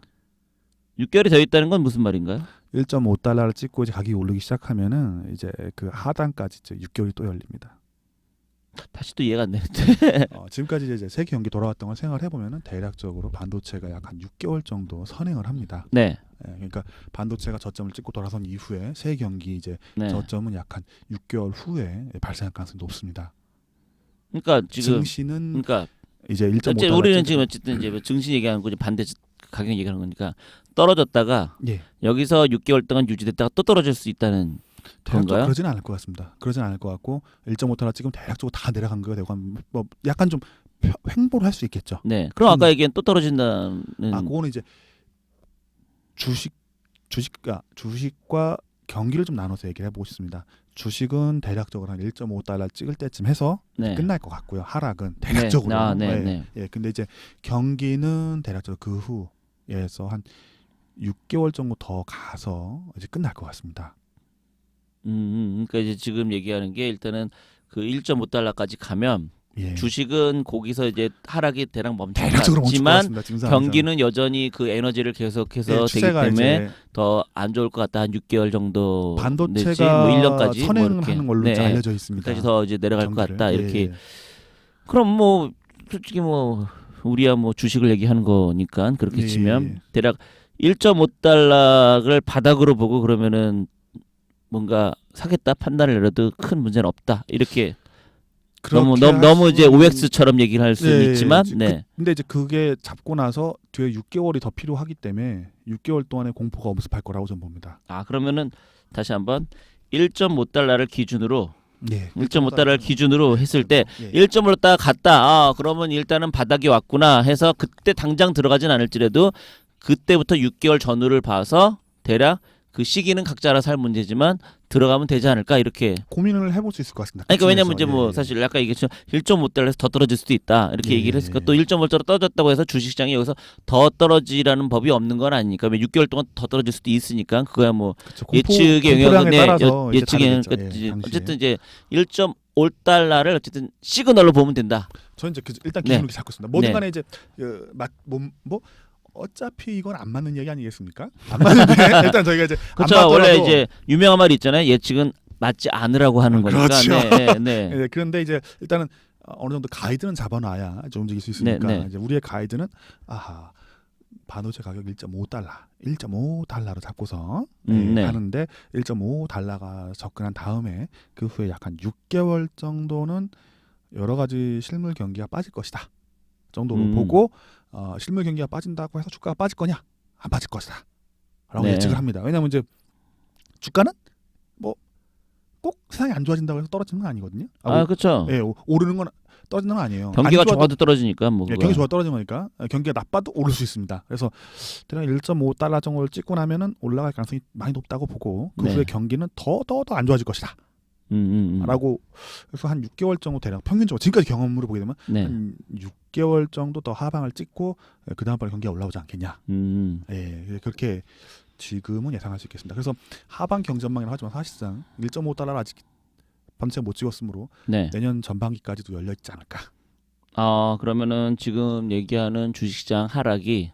6개월이 더 있다는 건 무슨 말인가요? 1.5달러를 찍고 이제 가격이 오르기 시작하면은 이제 그 하단까지 이제 6개월이 또 열립니다. 다시 또 이해가 안 되는데. 지금까지 이제 세계 경기 돌아왔던 걸 생각을 해보면은 대략적으로 반도체가 약 한 6개월 정도 선행을 합니다. 네. 그러니까 반도체가 저점을 찍고 돌아선 이후에 세계 경기 이제 저점은 약 한 6개월 후에 발생할 가능성이 높습니다. 그러니까 지금 증시는 그러니까 이제 1.5달러 우리는 지금 어쨌든 이제 증시 얘기하는 거지 반대 가격 얘기하는 거니까 떨어졌다가 예. 여기서 6개월 동안 유지됐다가 또 떨어질 수 있다는 그런가요? 그러지는 않을 것 같습니다. 그러지는 않을 것 같고 1.5달러 찍으면 대략적으로 다 내려간 거가 되고 뭐 약간 좀 횡보를 할 수 있겠죠. 네. 그럼 아까 얘기한 또 떨어진다는 그거는 이제 주식과 경기를 좀 나눠서 얘기를 해보고 싶습니다. 주식은 대략적으로 한 1.5달러 찍을 때쯤 해서 네. 끝날 것 같고요. 하락은 대략적으로. 네. 예. 근데 이제 경기는 대략적으로 그 후에서 한 6개월 정도 더 가서 이제 끝날 것 같습니다. 그러니까 이제 지금 얘기하는 게 일단은 그 1.5달러까지 가면 예. 주식은 거기서 이제 하락이 대략 대략적으로 멈출 것 멈추지만 같습니다. 경기는 여전히 그 에너지를 계속해서 되기 추세가 때문에 이제 더 안 좋을 것 같다. 한 6개월 정도 반도체가 내지 뭐 1년까지 선행하는 걸로 이제 네. 알려져 있습니다. 까지 더 이제 내려갈 것 경기를. 같다. 이렇게 예. 그럼 뭐 솔직히 뭐 우리야 뭐 주식을 얘기하는 거니까 그렇게 예. 치면 대략 1.5달러를 바닥으로 보고 그러면은 뭔가 사겠다 판단을 내려도 큰 문제는 없다. 이렇게 너무 이제 OX처럼 얘기를 할 수는 있지만 네. 근데 이제 그게 잡고 나서 뒤에 6개월이 더 필요하기 때문에 6개월 동안의 공포가 엄습할 거라고 저는 봅니다. 아 그러면은 다시 한번 1.5달러를 기준으로 예. 1.5달러를 기준으로 했을 때 예. 1.5달러 갔다. 아 그러면 일단은 바닥이 왔구나 해서 그때 당장 들어가진 않을지라도 그때부터 6개월 전후를 봐서 대략 그 시기는 각자 알아서 할 문제지만 들어가면 되지 않을까 이렇게. 고민을 해볼 수 있을 것 같습니다. 그러니까 왜냐면 이제 예. 뭐 사실 아까 얘기했지만 1.5달러에서 더 떨어질 수도 있다 이렇게 예. 얘기를 했으니까 또 1.5달러 떨어졌다고 해서 주식시장이 여기서 더 떨어지라는 법이 없는 건 아니니까 6개월 동안 더 떨어질 수도 있으니까 그거야 뭐 그쵸. 예측의 영역은 예측의 다르겠죠. 영역까지 예, 당시에. 어쨌든 이제 1.5달러를 어쨌든 시그널로 보면 된다. 저는 이제 일단 기준을 네. 잡고 있습니다. 뭐든 네. 간에 이제 뭐 어차피 이건 안 맞는 얘기 아니겠습니까? 안 맞는데 일단 저희가 이제 그렇죠. 안 맞더라도 원래 이제 유명한 말이 있잖아요. 예측은 맞지 않으라고 하는 거니까. 그렇죠. 네. 예, 그런데 이제 일단은 어느 정도 가이드는 잡아놔야 좀 움직일 수 있으니까 네. 이제 우리의 가이드는 반도체 가격 1.5달러로 잡고서 네. 하는데 1.5달러가 접근한 다음에 그 후에 약 한 6개월 정도는 여러 가지 실물 경기가 빠질 것이다 정도로 보고 실물 경기가 빠진다고 해서 주가가 빠질 거냐 안 빠질 것이다 라고 네. 예측을 합니다. 왜냐하면 이제 주가는 뭐 꼭 세상이 안 좋아진다고 해서 떨어지는 건 아니거든요. 그렇죠. 예, 오르는 건 떨어지는 건 아니에요. 경기가 좋아도 떨어지니까 뭐. 예, 경기 좋아 떨어지는 거니까 경기가 나빠도 오를 수 있습니다. 그래서 대략 1.5달러 정도를 찍고 나면은 올라갈 가능성이 많이 높다고 보고 그 네. 후에 경기는 더 안 좋아질 것이다. 라고 그래서 한 6개월 정도 대략 평균적으로 지금까지 경험으로 보게 되면 네. 한 6개월 정도 더 하방을 찍고 그 다음번에 경기가 올라오지 않겠냐. 예, 그렇게 지금은 예상할 수 있겠습니다. 그래서 하반 경전망이라고 하지만 사실상 1.5달러를 아직 반도체가 못 찍었으므로 네. 내년 전반기까지도 열려 있지 않을까. 그러면은 지금 얘기하는 주식시장 하락이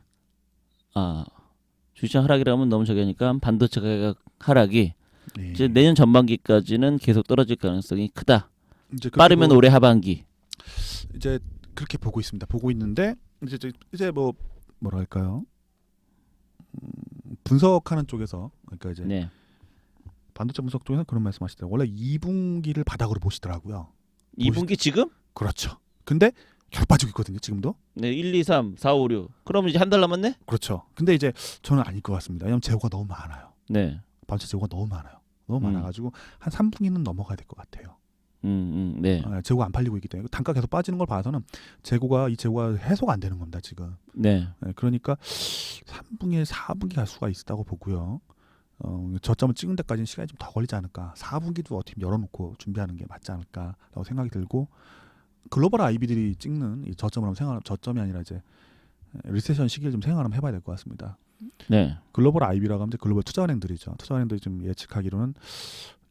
주식시장 하락이라면 너무 저기 하니까 반도체 가격 하락이 예. 이제 내년 전반기까지는 계속 떨어질 가능성이 크다. 이제 빠르면 올해 하반기. 이제 그렇게 보고 있습니다. 보고 있는데 이제 뭐 뭐랄까요? 분석하는 쪽에서 그러니까 이제 네. 반도체 분석 쪽에서 그런 말씀하시더라고요. 원래 2분기를 바닥으로 보시더라고요. 2분기 지금? 그렇죠. 근데 계속 빠지고 있거든요. 지금도. 네, 1, 2, 3, 4, 5, 6. 그러면 이제 한 달 남았네? 그렇죠. 근데 이제 저는 아닐 것 같습니다. 왜냐하면 재고가 너무 많아요. 네. 반도체 재고가 너무 많아요. 너무 많아가지고 한 3분기는 넘어가야 될 것 같아요. 네. 재고가 안 팔리고 있기 때문에 단가 계속 빠지는 걸 봐서는 이 재고가 해소가 안 되는 겁니다. 지금. 네. 그러니까 3분기, 4분기 갈 수가 있다고 보고요. 저점을 찍은 데까지는 시간이 좀 더 걸리지 않을까. 4분기도 어떻게 열어놓고 준비하는 게 맞지 않을까라고 생각이 들고 글로벌 IB들이 찍는 이 저점이 아니라 이제 리세션 시기를 좀 생각을 해봐야 될 것 같습니다. 네. 글로벌 IB라고 하면 글로벌 투자은행들이죠. 투자은행들이 좀 예측하기로는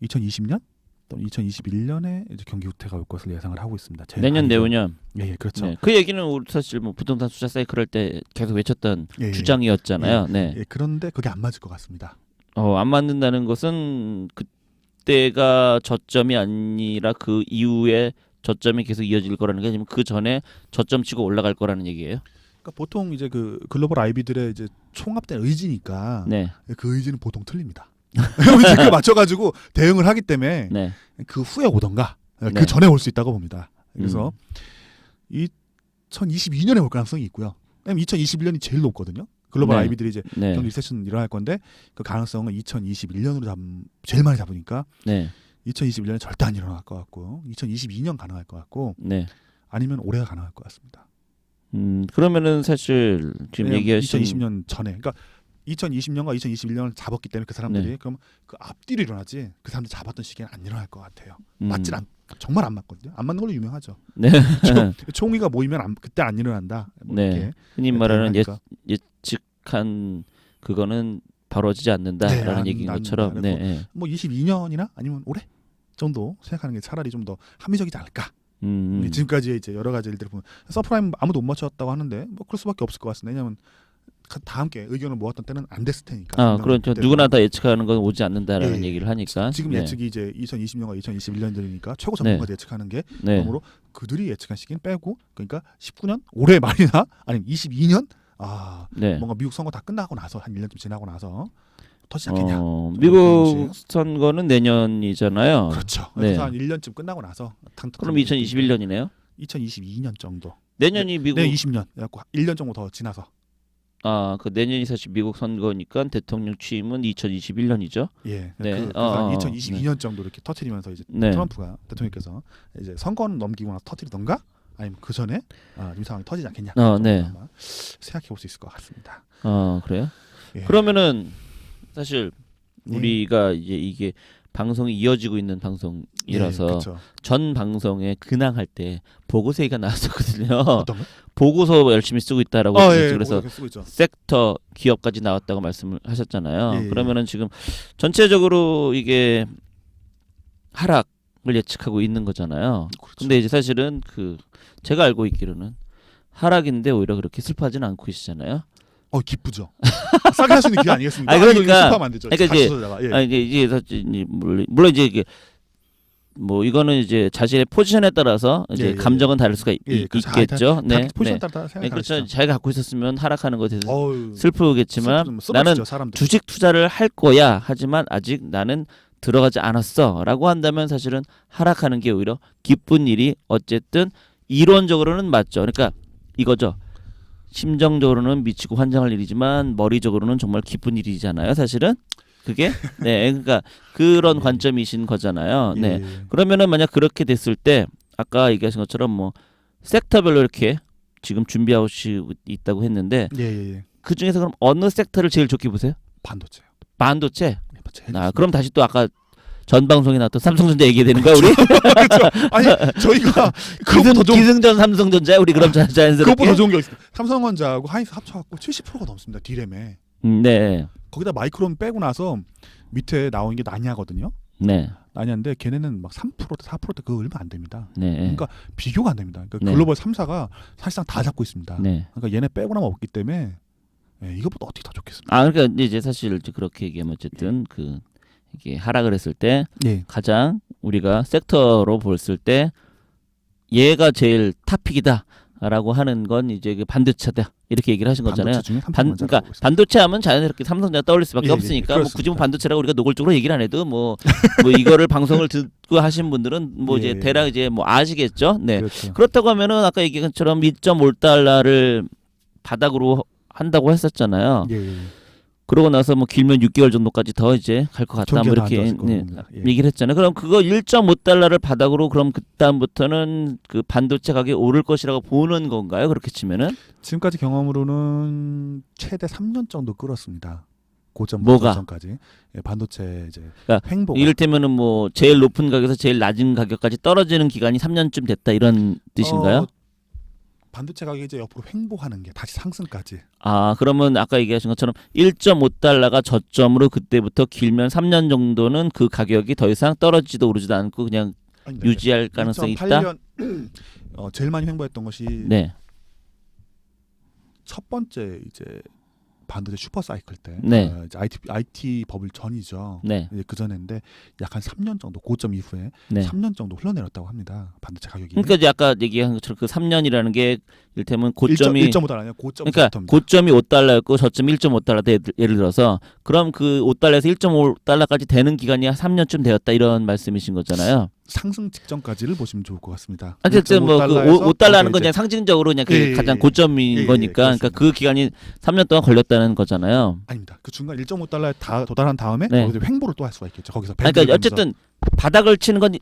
2020년 또는 2021년에 이제 경기 후퇴가 올 것을 예상을 하고 있습니다. 내년 내후년. 예, 그렇죠. 네. 그 얘기는 우리 사실 뭐 부동산 투자 사이클 할 때 계속 외쳤던 예, 주장이었잖아요. 네. 예, 그런데 그게 안 맞을 것 같습니다. 안 맞는다는 것은 그때가 저점이 아니라 그 이후에 저점이 계속 이어질 거라는 게 아니면 그 전에 저점 치고 올라갈 거라는 얘기예요. 그러니까 보통 이제 그 글로벌 IB들의 이제 총합된 의지니까 네. 그 의지는 보통 틀립니다. 의지에 맞춰가지고 대응을 하기 때문에 네. 그 후에 오던가 네. 그 전에 올 수 있다고 봅니다. 그래서 2022년에 올 가능성이 있고요. 왜냐면 2021년이 제일 높거든요. 글로벌 네. IB들이 이제 네. 경기 리세션 일어날 건데 그 가능성은 2021년으로 제일 많이 잡으니까 네. 2021년에 절대 안 일어날 것 같고 2022년 가능할 것 같고 네. 아니면 올해가 가능할 것 같습니다. 그러면은 사실 지금 얘기하신 2020년 전에 그러니까 2020년과 2021년을 잡았기 때문에 그 사람들이 네. 그럼 그 앞뒤로 일어나지 그 사람들 잡았던 시기에는 안 일어날 것 같아요. 음. 맞진 않 정말 안 맞거든요. 안 맞는 걸로 유명하죠. 네. 총위가 모이면 그때 안 일어난다. 뭐 네. 이렇게 흔히 말하는 대응하니까. 예측한 그거는 벌어지지 않는다라는 네, 얘기인 안 것처럼 된다. 네. 뭐 22년이나 아니면 올해 정도 생각하는 게 차라리 좀 더 합리적이지 않을까. 지금까지 이제 여러 가지 일들을 보면 서프라임 아무도 못 맞췄다고 하는데 뭐 그럴 수밖에 없을 것 같습니다. 왜냐하면 다 함께 의견을 모았던 때는 안 됐을 테니까. 아, 그렇죠. 그때는. 누구나 다 예측하는 건 오지 않는다라는 예. 얘기를 하니까. 지금 네. 예측이 이제 2020년과 2021년들이니까 최고 전문가들 예측하는 게 네. 그러므로 그들이 예측한 시기는 빼고 그러니까 19년 올해 말이나 아니면 22년 네. 뭔가 미국 선거 다 끝나고 나서 한 1년쯤 지나고 나서 터지지 않겠냐. 미국 선거는 내년이잖아요. 그렇죠. 네. 그래서 한 1년쯤 끝나고 나서 그럼 2021년이네요. 2022년 정도. 내년이 미국 네, 20년. 그래갖고 1년 정도 더 지나서. 그 내년이 사실 미국 선거니까 대통령 취임은 2021년이죠. 예. 네. 그래서 2022년 정도 이렇게 터트리면서 이제 네. 트럼프가 대통령께서 이제 선거는 넘기고 나서 터트리던가 아니면 그 전에 이 상황이 터지지 않겠냐. 네. 아마 생각해 볼 수 있을 것 같습니다. 그래요? 예. 그러면은 사실 예. 우리가 이제 이게 방송이 이어지고 있는 방송이라서 예, 그렇죠. 전 방송에 근황할 때 보고서 얘기가 나왔었거든요. 어떤 거? 보고서 열심히 쓰고 있다라고 예, 그래서 쓰고 있죠. 섹터 기업까지 나왔다고 말씀을 하셨잖아요. 예. 그러면은 지금 전체적으로 이게 하락을 예측하고 있는 거잖아요. 그렇죠. 근데 이제 사실은 제가 알고 있기로는 하락인데 오히려 그렇게 슬퍼하지는 않고 계시잖아요. 기쁘죠. 싸게 할 수 있는 기회 아니겠습니까? 그러니까 슬퍼하면 안 되죠. 그러니까 이제 물론 이제 이게 뭐 이거는 이제 자신의 포지션에 따라서 이제 감정은 다를 수가 있겠죠. 네. 포지션 따라 생각하시죠. 그렇죠. 자기가 갖고 있었으면 하락하는 것에 대해서 어휴, 슬프겠지만 나는 사람들. 주식 투자를 할 거야. 하지만 아직 나는 들어가지 않았어라고 한다면 사실은 하락하는 게 오히려 기쁜 일이 어쨌든 이론적으로는 맞죠. 그러니까 이거죠. 심정적으로는 미치고 환장할 일이지만 머리적으로는 정말 기쁜 일이잖아요. 사실은 그게 네, 그러니까 그런 관점이신 거잖아요. 네. 그러면은 만약 그렇게 됐을 때 아까 얘기하신 것처럼 뭐 섹터별로 이렇게 지금 준비하고 있다고 했는데 그 중에서 그럼 어느 섹터를 제일 좋게 보세요? 반도체요. 반도체. 네, 그럼 다시 또 아까 전 방송에 나왔던 삼성전자 얘기해야 되는 거야 우리? 그렇죠. 아니 저희가 기승전 삼성전자 우리 그럼 자연스럽게 그것보다 좋은 게 있습니다. 삼성전자하고 하이닉스 합쳐갖고 70%가 넘습니다. D램에. 네. 거기다 마이크론 빼고 나서 밑에 나오는 게 나냐거든요. 네. 나냐인데 걔네는 막 3%대 4%대 그거 얼마 안 됩니다. 네. 그러니까 비교가 안 됩니다. 그러니까 네. 글로벌 3사가 사실상 다 잡고 있습니다. 네. 그러니까 얘네 빼고 나면 없기 때문에 이것보다 어떻게 더 좋겠습니까? 그러니까 이제 사실 그렇게 얘기하면 어쨌든 이게 하락을 했을 때 가장 우리가 섹터로 봤을 때 얘가 제일 탑픽이다라고 하는 건 이제 그 반도체다 이렇게 얘기를 하신 거잖아요. 그러니까 반도체 하면 자연스럽게 삼성전자 떠올릴 수밖에 없으니까 뭐 굳이 뭐 반도체라고 우리가 노골적으로 얘기를 안 해도 뭐 이거를 방송을 듣고 하신 분들은 뭐 이제 대략 이제 뭐 아시겠죠. 네. 그렇죠. 그렇다고 하면은 아까 얘기한 것처럼 2.5달러를 바닥으로 한다고 했었잖아요. 그러고 나서 뭐 길면 6개월 정도까지 더 이제 갈 것 같다 뭐 이렇게 얘기를 했잖아요. 그럼 그거 1.5달러를 바닥으로 그럼 그다음부터는 그 반도체 가격이 오를 것이라고 보는 건가요? 그렇게 치면은 지금까지 경험으로는 최대 3년 정도 끌었습니다. 고점 뭐가? 전까지 반도체 이제 그러니까 횡보가 이를테면은 뭐 제일 높은 가격에서 제일 낮은 가격까지 떨어지는 기간이 3년쯤 됐다 이런 뜻인가요? 반도체 가격이 이제 옆으로 횡보하는 게 다시 상승까지. 그러면 아까 얘기하신 것처럼 1.5달러가 저점으로 그때부터 길면 3년 정도는 그 가격이 더 이상 떨어지지도 오르지도 않고 그냥 유지할 가능성이 있다. 2008년 제일 많이 횡보했던 것이 첫 번째 이제 반도체 슈퍼 사이클 때 이제 IT 버블 전이죠. 이제 그 전인데 약 한 3년 정도 고점 이후에 3년 정도 흘러내렸다고 합니다. 반도체 가격이. 그러니까 이제 아까 얘기한 것처럼 그 3년이라는 게 이를테면 고점이 1.5달러 아니야. 고점. 그러니까 고점이 5달러였고 저점이 1.5달러 예를 들어서 그럼 그 5달러에서 1.5달러까지 되는 기간이 한 3년쯤 되었다 이런 말씀이신 거잖아요. 상승 직전까지를 보시면 좋을 것 같습니다. 어쨌든 뭐 그 5달러는 건 그냥 상징적으로 그냥 예, 가장 고점인 거니까 그러니까 그 기간이 3년 동안 걸렸다는 거잖아요. 아닙니다. 그 중간 1.5달러에 도달한 다음에 네. 거기서 횡보를 또 할 수가 있겠죠. 거기서 그러니까 어쨌든 바닥을 치는 건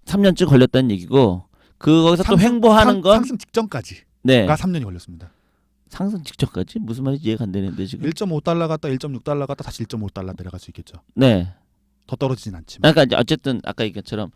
3년쯤 걸렸다는 얘기고 거기서 또 횡보하는 건 상승 직전까지가 네. 3년이 걸렸습니다. 상승 직전까지 무슨 말인지 이해가 안 되는데 지금. 1.5달러 갔다 1.6달러 갔다 다시 1.5달러 내려갈 수 있겠죠. 네. 더 떨어지진 않지만. 그러니까 이제 어쨌든 아까 얘기처럼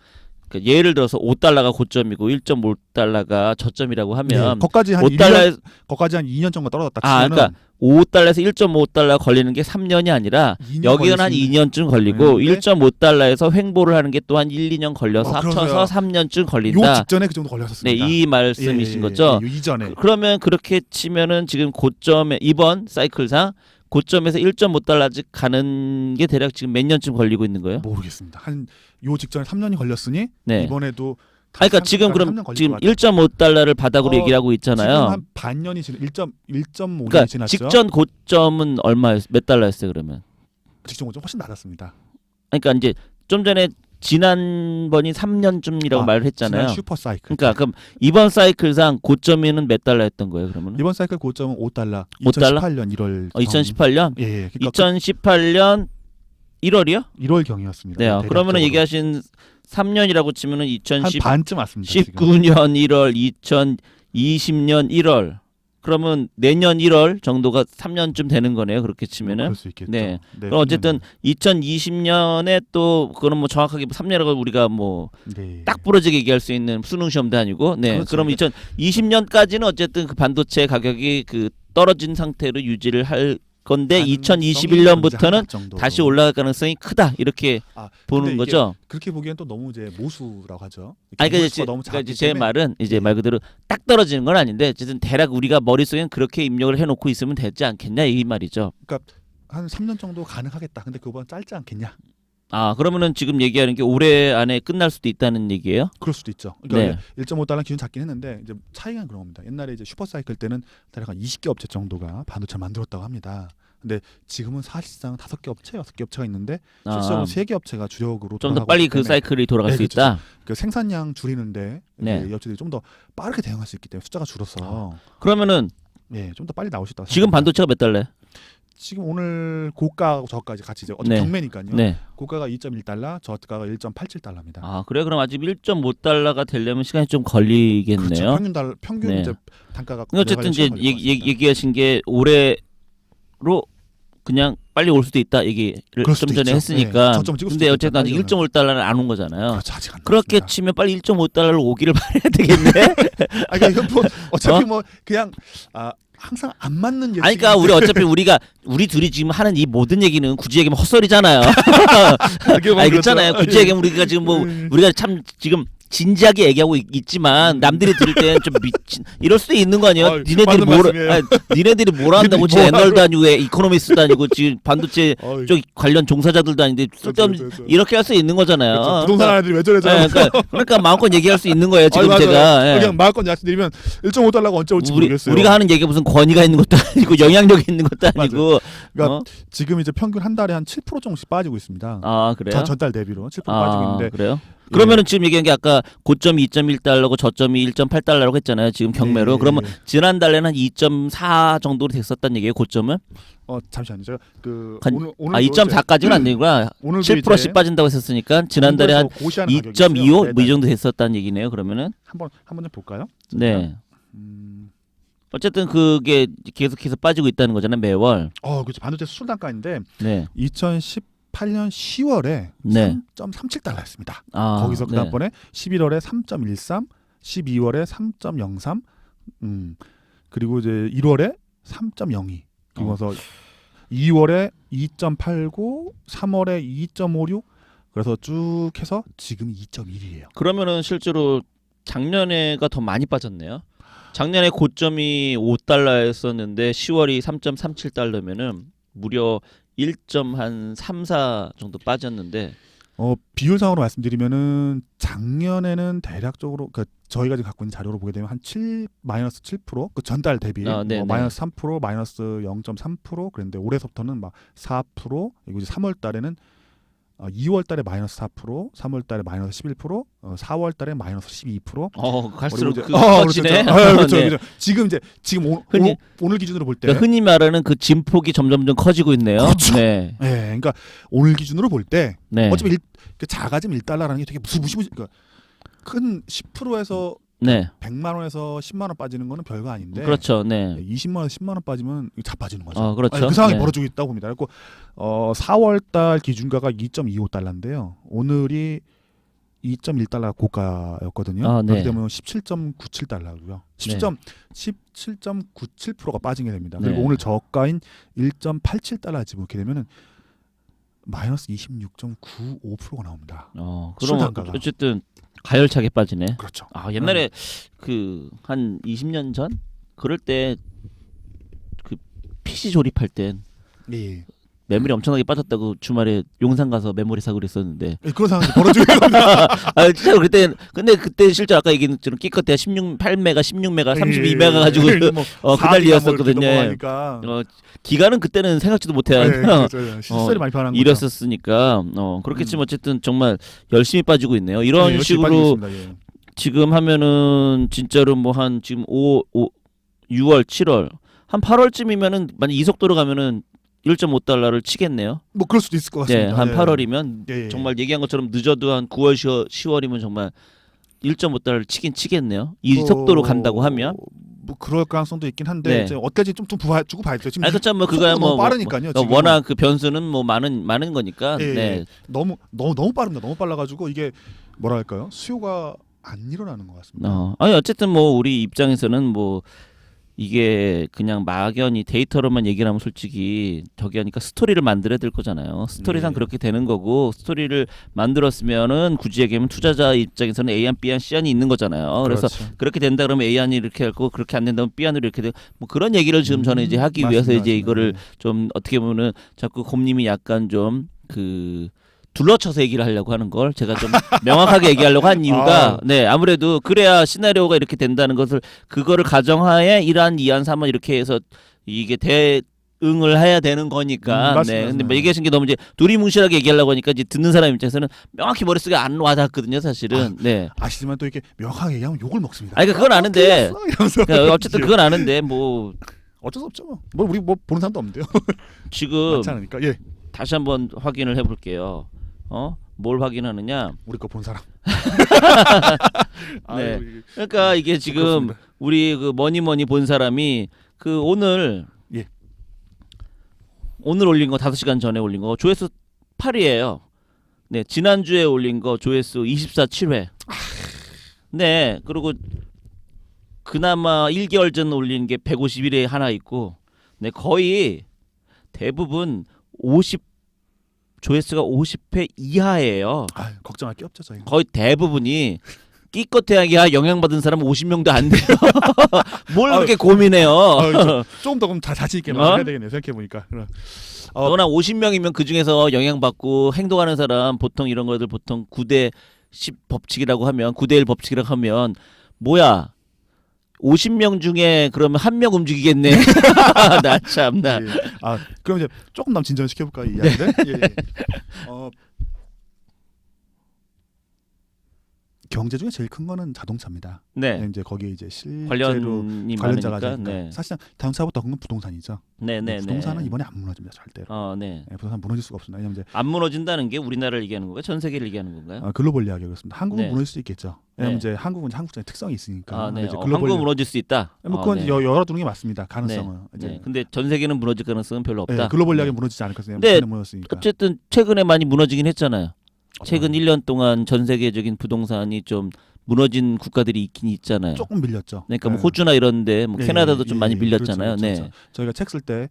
그러니까 예를 들어서 5달러가 고점이고 1.5달러가 저점이라고 하면 거기까지 한 5달러 거기까지 한 2년 정도 떨어졌다 아, 치면은 그러니까 5달러에서 1.5달러 걸리는 게 3년이 아니라 2년 여기는 한 걸릴 수 2년쯤 걸리고 네. 1.5달러에서 횡보를 하는 게 또 한 1, 2년 걸려서 합쳐서 그러세요. 3년쯤 요 걸린다. 직전에 그 정도 네, 걸렸었습니다. 이 말씀이신 거죠. 요 이전에. 그러면 그렇게 치면은 지금 고점에 이번 사이클상 고점에서 1.5달러씩 가는 게 대략 지금 몇 년쯤 걸리고 있는 거예요? 모르겠습니다. 한 요 직전에 3년이 걸렸으니 네. 이번에도 그러니까 지금 그럼 지금 1.5달러를 바닥으로 얘기를 하고 있잖아요. 지금 한 반년이 지금 1.5년이 그러니까 지났죠. 직전 고점은 몇 달러였어요, 그러면? 직전 고점 훨씬 낮았습니다. 그러니까 이제 좀 전에 지난번이 3년쯤이라고 말을 했잖아요. 지난 슈퍼 사이클. 그러니까 그럼 이번 사이클상 고점에는 몇 달러였던 거예요, 그러면? 이번 사이클 고점은 5달러. 5달러? 2018년 1월. 2018년? 예. 그러니까 2018년 1월이요? 1월 경이었습니다. 네. 대략적으로. 그러면은 얘기하신 3년이라고 치면은 한 반쯤 왔습니다. 지금. 19년 1월, 2020년 1월. 그러면 내년 1월 정도가 3년쯤 되는 거네요. 그렇게 치면은. 그럴 수 있겠죠. 네. 그럼 어쨌든 2020년에 또 그거는 뭐 정확하게 3년이라고 우리가 뭐 딱 부러지게 얘기할 수 있는 수능 시험도 아니고. 네. 그렇죠. 그럼 2020년까지는 어쨌든 그 반도체 가격이 그 떨어진 상태로 유지를 할 건데 2021년부터는 다시 올라갈 가능성이 크다. 이렇게 보는 거죠. 그렇게 보기엔 또 너무 이제 모수라고 하죠. 아니 그러니까 제 말은 이제 말 그대로 딱 떨어지는 건 아닌데 어쨌든 대략 우리가 머릿속엔 그렇게 입력을 해놓고 있으면 되지 않겠냐 이 말이죠. 그러니까 한 3년 정도 가능하겠다. 근데 그거보다 짧지 않겠냐? 아 그러면은 지금 얘기하는 게 올해 안에 끝날 수도 있다는 얘기예요? 그럴 수도 있죠. 그러니까 네. 1.5달러 기준 잡긴 했는데 이제 차이가 그런 겁니다. 옛날에 이제 슈퍼 사이클 때는 대략 한 20개 업체 정도가 반도체를 만들었다고 합니다. 근데 지금은 사실상 5개 업체, 6개 업체가 있는데 실제로 3개 업체가 주력으로 좀 더 빨리 그 사이클이 돌아갈 수 그렇죠. 있다. 그 생산량 줄이는데 네. 이 업체들이 좀 더 빠르게 대응할 수 있기 때문에 숫자가 줄어서 그러면은 좀 더 빨리 나올 수 있다. 지금 반도체가 몇 달러예요? 지금 오늘 고가하고 저가까지 같이 이제 네. 경매니까요. 네. 고가가 2.1달러, 저가가 1.87달러입니다. 아 그래 그럼 아직 1.5달러가 되려면 시간이 좀 걸리겠네요. 그렇죠. 평균 네. 이제 단가가 어쨌든 이제 얘기하신 게 올해로 그냥 빨리 올 수도 있다 얘기를 좀 전에 있죠. 했으니까. 네. 저점 찍을 수도 근데 있겠다, 어쨌든 아직 빨리 1.5달러는 안 온 거잖아요. 그렇죠, 아직 안 그렇게 나왔습니다. 치면 빨리 1.5달러를 오기를 바라야 되겠네. 아 그러니까 이건 뭐 어차피 뭐 그냥 항상 안 맞는 예측. 아니 그러니까 우리 어차피 우리 둘이 지금 하는 이 모든 얘기는 굳이 얘기하면 헛소리잖아요. 알겠잖아요. 굳이 얘기하면 우리가 지금 뭐 우리가 참 지금 진지하게 얘기하고 있지만 남들이 들을 때는 좀 미친 이럴 수도 있는 거 아니에요? 니네들이 뭘 한다고 지금 애널도 아니고 이코노미스도 아니고 지금 반도체 쪽 관련 종사자들도 아닌데 쓸데없는 이렇게 할 수 있는 거잖아요. 그렇죠. 부동산 애들이 왜 저래요? 그러니까 마음껏 얘기할 수 있는 거예요. 지금 맞아요. 제가 그냥 마음껏 약속드리면 1.5달러가 언제 올지 모르겠어요. 우리가 하는 얘기가 무슨 권위가 있는 것도 아니고 영향력이 있는 것도 아니고. 그러니까 지금 이제 평균 한 달에 한 7% 정도씩 빠지고 있습니다. 아 그래요? 전달 대비로 7% 빠지고 있는데. 그래요? 그러면은 지금 얘기한 게 아까 고점이 2.1달러고 저점이 1.8달러라고 했잖아요. 지금 경매로. 그러면 지난달에는 한 2.4 정도로 됐었다는 얘기예요. 고점은? 잠시만요. 제가 오늘 2.4까지는 안 되고요. 7%씩 빠진다고 했었으니까 지난달에 한 2.25 뭐 이 정도 됐었다는 얘기네요. 그러면은 한번 좀 볼까요? 네. 어쨌든 그게 계속해서 빠지고 있다는 거잖아요. 매월. 그렇죠. 반도체 수출 단가인데 네. 2018년 10월에 네. 3.37달러였습니다. 거기서 그다음번에 11월에 3.13, 12월에 3.03, 그리고 이제 1월에 3.02, 그리고서 2월에 2.89, 3월에 2.56, 그래서 쭉 해서 지금 2.1이에요. 그러면은 실제로 작년에가 더 많이 빠졌네요. 작년에 고점이 5달러였었는데 10월이 3.37달러면은 무려 1.34 정도 빠졌는데 비율상으로 말씀드리면은 작년에는 대략적으로 저희가 지금 갖고 있는 자료로 보게 되면 한 마이너스 7% 그 전달 대비 마이너스 3% 마이너스 0.3% 그랬는데 올해서부터는 막 4% 그리고 이제 3월 달에는 2월 달에 마이너스 4%, 3월 달에 마이너스 11%, 4월 달에 마이너스 12%. 갈수록 그리고 커지네. 그렇죠. 네. 지금 오늘 기준으로 볼 때 그러니까 흔히 말하는 그 진폭이 점점점 커지고 있네요. 그렇죠. 네. 네, 그러니까 오늘 기준으로 볼 때 네. 어차피 작아지면 1달러라는 게 되게 무시무시 그러니까 큰 10%에서 네. 100만 원에서 10만 원 빠지는 거는 별거 아닌데. 그렇죠. 네. 20만 원, 10만 원 빠지면 자빠지는 거죠. 그렇죠. 그 상황이 네. 벌어지고 있다고 봅니다. 그리고 4월 달 기준가가 2.25달러인데요. 오늘이 2.1달러 고가였거든요. 네. 그렇게 되면 17.97달러고요. 17.97%가 빠지게 됩니다. 그리고 네. 오늘 저가인 1.87달러 집어넣게 되면은 마이너스 26.95%가 나옵니다. 그럼 어쨌든 가열차게 빠지네. 그렇죠. 옛날에 그 한 20년 전 그럴 때 그 PC 조립할 땐 예. 메모리 엄청나게 빠졌다고 주말에 용산 가서 메모리 사고 그랬었는데. 그런 상황이 벌어지고 있습니다. 진짜로 근데 그때 실제 아까 얘기한 것처럼 기껏해야 8메가, 16메가, 32메가 가지고 그날이었었거든요. 기간은 그때는 생각지도 못해야 시설이 많이 변한 거죠. 이랬었으니까 그렇게 치면 어쨌든 정말 열심히 빠지고 있네요. 이런 식으로 지금 하면은 진짜로 뭐 한 지금 6월, 7월 한 8월쯤이면은 만약 이 속도로 가면은 1.5달러를 치겠네요. 뭐 그럴 수도 있을 것 같습니다. 네, 한 8월이면 정말 얘기한 것처럼 늦어도 한 9월, 10월이면 정말 1.5달러를 치겠네요. 이 속도로 간다고 하면. 뭐 그럴 가능성도 있긴 한데 어때지 좀 주고 봐야죠. 지금 뭐 그거야 뭐 빠르니까요. 워낙 그 변수는 뭐 많은 거니까. 네. 너무 빠릅니다. 너무 빨라가지고 이게 뭐랄까요? 수요가 안 일어나는 것 같습니다. 어쨌든 뭐 우리 입장에서는 뭐 이게 그냥 막연히 데이터로만 얘기를 하면 솔직히 저기 하니까 스토리를 만들어야 될 거잖아요. 스토리상 그렇게 되는 거고 스토리를 만들었으면은 굳이 얘기하면 투자자 입장에서는 A안, B안, C안이 있는 거잖아요. 그래서 그렇게 된다 그러면 A안이 이렇게 할 거고 그렇게 안 된다면 B안으로 이렇게 되고 뭐 그런 얘기를 지금 저는 이제 하기 위해서 이제 이거를 좀 어떻게 보면은 자꾸 곰님이 약간 좀 둘러쳐서 얘기를 하려고 하는 걸 제가 좀 명확하게 얘기하려고 한 이유가 아무래도 그래야 시나리오가 이렇게 된다는 것을 그거를 가정하에 1안, 2안, 3안 이렇게 해서 이게 대응을 해야 되는 거니까. 근데 뭐 얘기하신 게 너무 이제 두리뭉실하게 얘기하려고 하니까 이제 듣는 사람 입장에서는 명확히 머릿속에 안 와닿거든요, 사실은. 아시지만 또 이렇게 명확하게 얘기하면 욕을 먹습니다. 그러니까 그건 아는데. 어쨌든 그건 아는데 뭐 어쩔 수 없죠. 뭐 우리 뭐 보는 사람도 없는데요. 지금 많지 않으니까. 예. 다시 한번 확인을 해 볼게요. 뭘 확인하느냐? 우리 거 본 사람. 네. 그러니까 이게 지금 부끄럽습니다. 우리 그 머니머니 본 사람이 그 오늘 올린 거 5시간 전에 올린 거 조회수 8위예요. 네, 지난주에 올린 거 조회수 24.7회. 네, 그리고 그나마 1개월 전 올린 게 151회 하나 있고, 네, 거의 대부분 조회수가 50회 이하예요. 걱정할 게 없죠, 저희. 거의 대부분이 끼껏해야 영향받은 사람은 50명도 안 돼요. 뭘 그렇게 고민해요. 조금 더 그럼 자신 있게 말해야 되겠네요. 생각해 보니까. 워낙 50명이면 그 중에서 영향받고 행동하는 사람 보통 이런 것들 보통 9대 10 법칙이라고 하면 9대 1 법칙이라고 하면 뭐야? 50명 중에 그러면 1명 움직이겠네. 나 참나. 그럼 이제 조금 더 진전시켜 볼까요, 이 이야기를? 경제 중에 제일 큰 거는 자동차입니다. 네. 이제 거기에 이제 실제로 관련자가 되니까 사실상 자동차보다 큰 건 부동산이죠. 부동산은 이번에 안 무너집니다, 절대로. 부동산 무너질 수가 없습니다. 왜냐면 이제 안 무너진다는 게 우리나라를 얘기하는 건가요? 전 세계를 얘기하는 건가요? 글로벌 이야기가 그렇습니다. 한국은 무너질 수 있겠죠. 왜냐면 이제 한국은 한국적인 특성이 있으니까. 이제 한국은 무너질 수 있다. 그건 이제 열어두는 게 맞습니다. 가능성은. 근데 전 세계는 무너질 가능성은 별로 없다. 글로벌 이야기 무너지지 않을 것같아요. 근데 어쨌든 최근에 많이 무너지긴 했잖아요. 최근 1년 동안 전 세계적인 부동산이 좀 무너진 국가들이 있긴 있잖아요. 조금 밀렸죠. 그러니까 뭐 호주나 이런데 뭐 캐나다도 좀 많이 밀렸잖아요. 그렇죠. 저희가 책 쓸 때